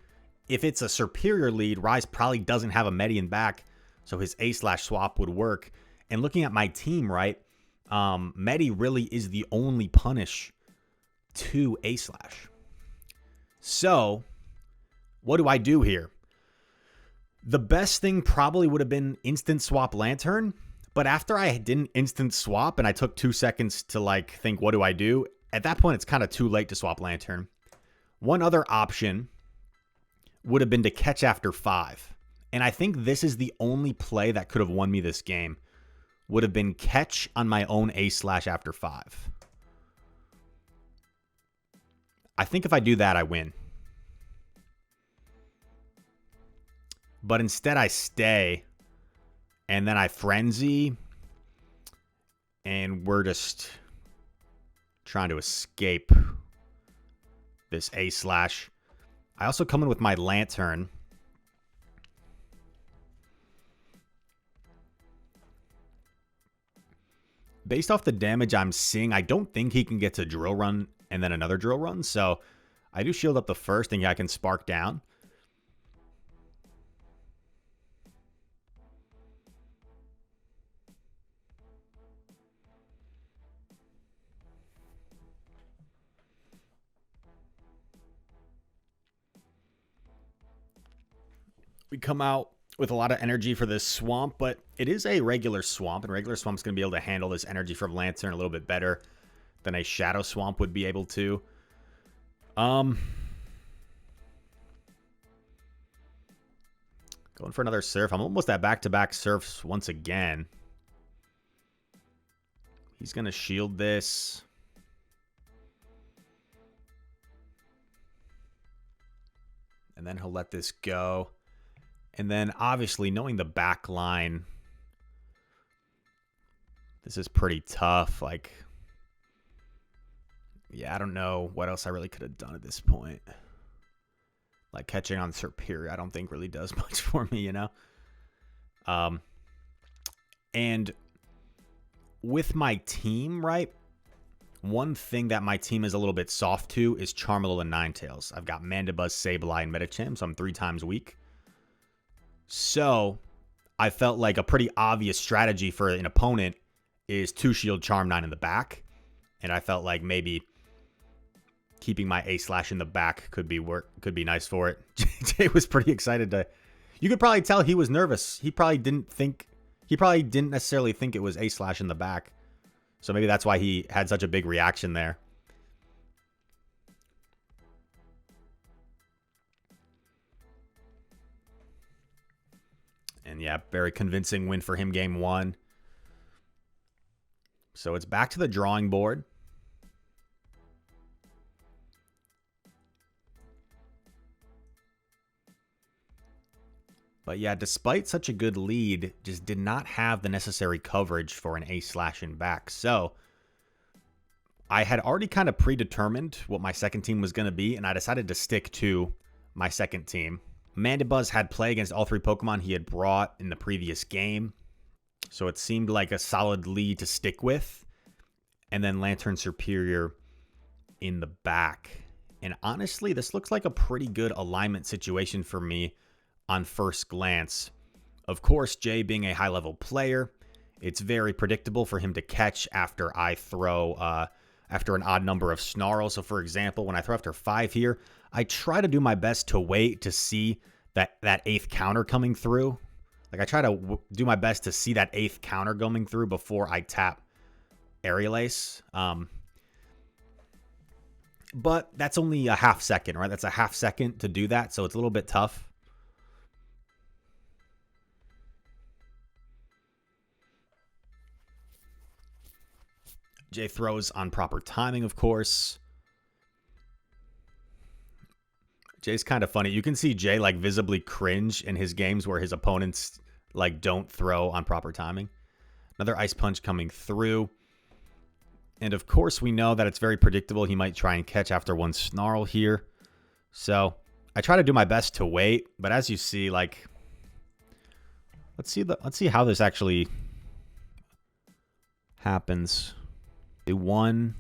if it's a superior lead, Rise probably doesn't have a Medi in back, so his A/ swap would work. And looking at my team, right, Medi really is the only punish to A/. So, what do I do here? The best thing probably would have been instant swap Lantern, but after I didn't instant swap and I took 2 seconds to like think, what do I do? At that point, it's kind of too late to swap Lantern. One other option would have been to catch after 5. And I think this is the only play that could have won me this game. Would have been catch on my own A/ after 5. I think if I do that, I win. But instead I stay, and then I frenzy, and we're just trying to escape this A/. I also come in with my Lantern. Based off the damage I'm seeing, I don't think he can get to Drill Run and then another Drill Run, so I do shield up the first, thinking I can Spark down. We come out with a lot of energy for this swamp, but it is a regular swamp, and regular swamp's going to be able to handle this energy from Lantern a little bit better than a Shadow Swamp would be able to. Going for another Surf. I'm almost at back-to-back Surfs once again. He's going to shield this. And then he'll let this go. And then, obviously, knowing the back line, this is pretty tough. Like, yeah, I don't know what else I really could have done at this point. Like, catching on Superior, I don't think really does much for me, you know? And with my team, right, one thing that my team is a little bit soft to is Charmander and Ninetales. I've got Mandibuzz, Sableye, and Metacham, so I'm 3 times weak. So, I felt like a pretty obvious strategy for an opponent is 2-shield Charm-9 in the back. And I felt like maybe keeping my A/ in the back could be nice for it. Jay was pretty excited to... You could probably tell he was nervous. He probably didn't necessarily think it was A/ in the back. So maybe that's why he had such a big reaction there. And yeah, very convincing win for him game 1. So it's back to the drawing board. But yeah, despite such a good lead, just did not have the necessary coverage for an A/ in back. So I had already kind of predetermined what my second team was going to be, and I decided to stick to my second team. Mandibuzz had play against all 3 Pokemon he had brought in the previous game, so it seemed like a solid lead to stick with. And then Lantern Superior in the back. And honestly, this looks like a pretty good alignment situation for me on first glance. Of course, Jay being a high-level player, it's very predictable for him to catch after I throw, after an odd number of Snarls. So for example, when I throw after 5 here, I try to do my best to wait to see that 8th counter coming through. Like, I try to do my best to see that 8th counter coming through before I tap Aerial Ace. But that's only a half second, right? That's a half second to do that, so it's a little bit tough. Jay throws on proper timing, of course. Jay's kind of funny. You can see Jay like visibly cringe in his games where his opponents like don't throw on proper timing. Another Ice Punch coming through. And of course we know that it's very predictable. He might try and catch after one Snarl here. So I try to do my best to wait, but as you see, like, let's see how this actually happens. Do one.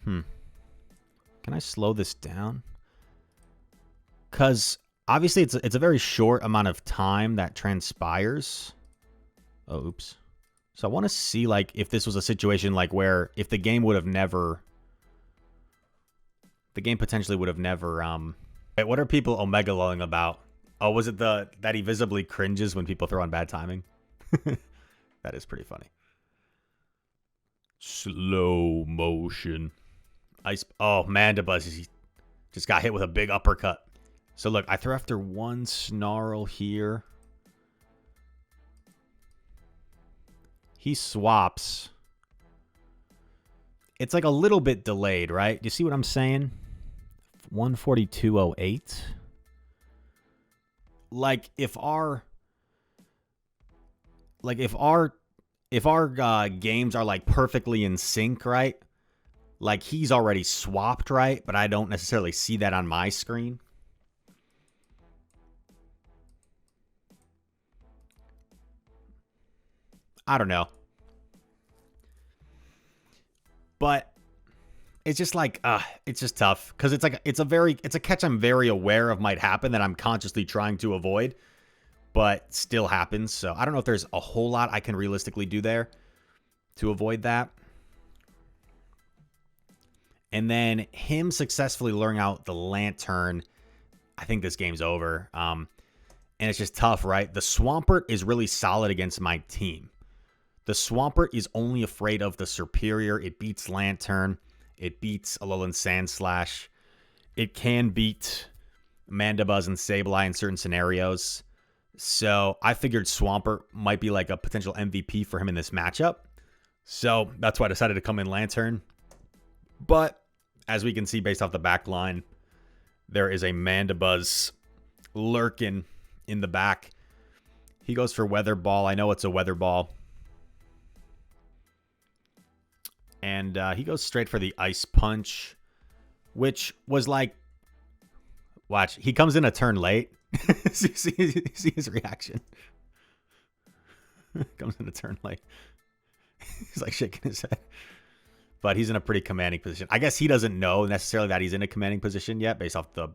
Can I slow this down? Because obviously it's a very short amount of time that transpires. Oh, oops. So I want to see like if this was a situation like where if the game would have never, the game potentially would have never. Wait, what are people Omega lulling about? Oh, was it that he visibly cringes when people throw on bad timing? That is pretty funny. Slow motion. Oh, Mandibuzz, he just got hit with a big uppercut. So look, I throw after one Snarl here. He swaps. It's like a little bit delayed, right? Do you see what I'm saying? 142.08. Like if our games are like perfectly in sync, right? Like he's already swapped, right? But I don't necessarily see that on my screen. I don't know. But it's just like, it's just tough. Because it's like, it's a catch I'm very aware of might happen that I'm consciously trying to avoid. But still happens. So I don't know if there's a whole lot I can realistically do there to avoid that. And then him successfully luring out the Lantern. I think this game's over. And it's just tough, right? The Swampert is really solid against my team. The Swampert is only afraid of the Superior. It beats Lantern. It beats Alolan Sandslash. It can beat Mandibuzz and Sableye in certain scenarios. So I figured Swampert might be like a potential MVP for him in this matchup. So that's why I decided to come in Lantern. But as we can see based off the back line, there is a Mandibuzz lurking in the back. He goes for Weather Ball. I know it's a Weather Ball. And he goes straight for the Ice Punch, which was like, watch, he comes in a turn late. see his reaction. Comes in a turn late. He's like shaking his head. But he's in a pretty commanding position. I guess he doesn't know necessarily that he's in a commanding position yet based off the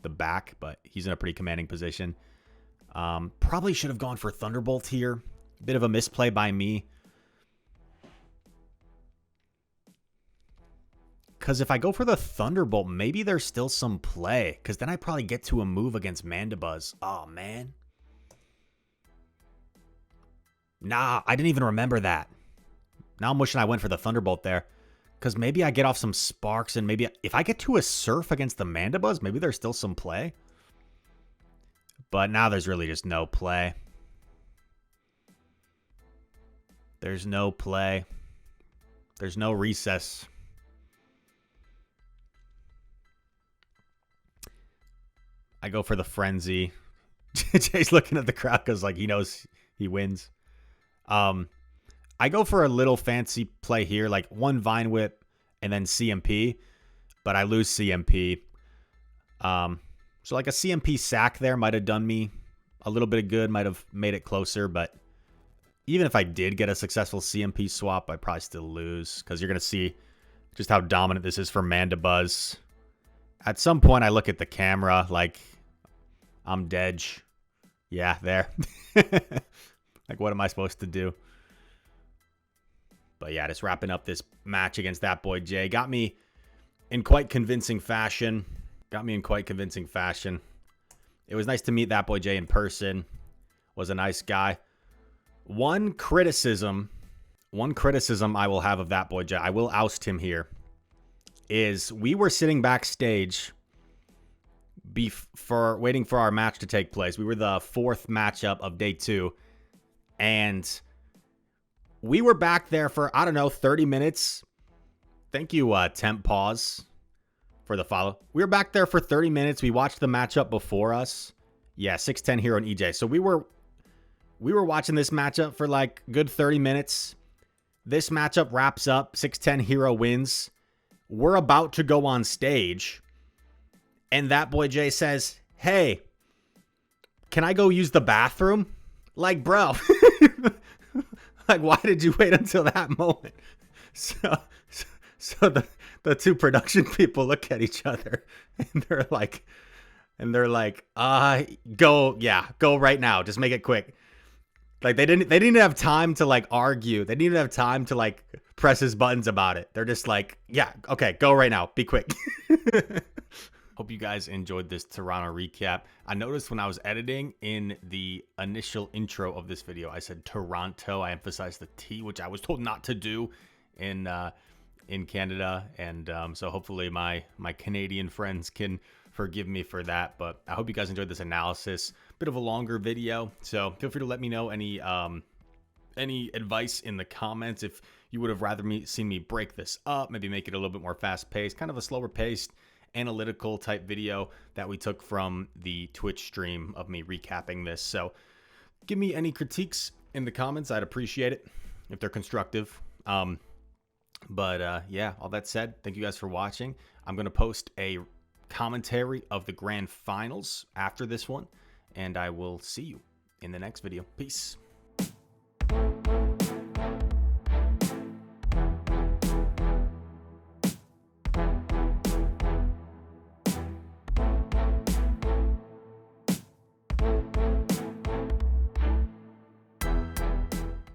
back, but he's in a pretty commanding position. Probably should have gone for Thunderbolt here. Bit of a misplay by me. Because if I go for the Thunderbolt, maybe there's still some play. Because then I probably get to a move against Mandibuzz. Oh, man. Nah, I didn't even remember that. Now I'm wishing I went for the Thunderbolt there. Because maybe I get off some Sparks. And maybe if I get to a Surf against the Mandibuzz, maybe there's still some play. But now there's really just no play. There's no play. There's no recess. I go for the Frenzy. Jay's looking at the crowd because like he knows he wins. I go for a little fancy play here, like one Vine Whip and then CMP, but I lose CMP. So like a CMP sack there might have done me a little bit of good, might have made it closer, but even if I did get a successful CMP swap, I probably still lose because you're going to see just how dominant this is for Mandibuzz. At some point, I look at the camera like I'm dead. Yeah, there. Like, what am I supposed to do? But yeah, just wrapping up this match against that boy Jay. Got me in quite convincing fashion. Got me in quite convincing fashion. It was nice to meet that boy Jay in person. Was a nice guy. One criticism I will have of that boy Jay, I will oust him here, is we were sitting backstage waiting for our match to take place. We were the 4th matchup of day 2, and we were back there for, I don't know, 30 minutes. Thank you, Temp Pause, for the follow. We were back there for 30 minutes. We watched the matchup before us. Yeah, 6'10 Hero and EJ. So we were watching this matchup for like good 30 minutes. This matchup wraps up. 6'10 Hero wins. We're about to go on stage. And that boy Jay says, hey, can I go use the bathroom? Like, bro. Like, why did you wait until that moment? So the two production people look at each other and they're like, go right now. Just make it quick. Like, they didn't have time to like argue. They didn't have time to like press his buttons about it. They're just like, yeah, okay, go right now. Be quick. Hope you guys enjoyed this Toronto recap. I noticed when I was editing in the initial intro of this video, I said Toronto. I emphasized the T, which I was told not to do in Canada. And so hopefully my Canadian friends can forgive me for that. But I hope you guys enjoyed this analysis. Bit of a longer video. So feel free to let me know any advice in the comments. If you would have rather seen me break this up, maybe make it a little bit more fast paced, kind of a slower paced, analytical type video that we took from the Twitch stream of me recapping this. So give me any critiques in the comments. I'd appreciate it if they're constructive. Yeah, all that said, thank you guys for watching. I'm going to post a commentary of the grand finals after this one, and I will see you in the next video. Peace.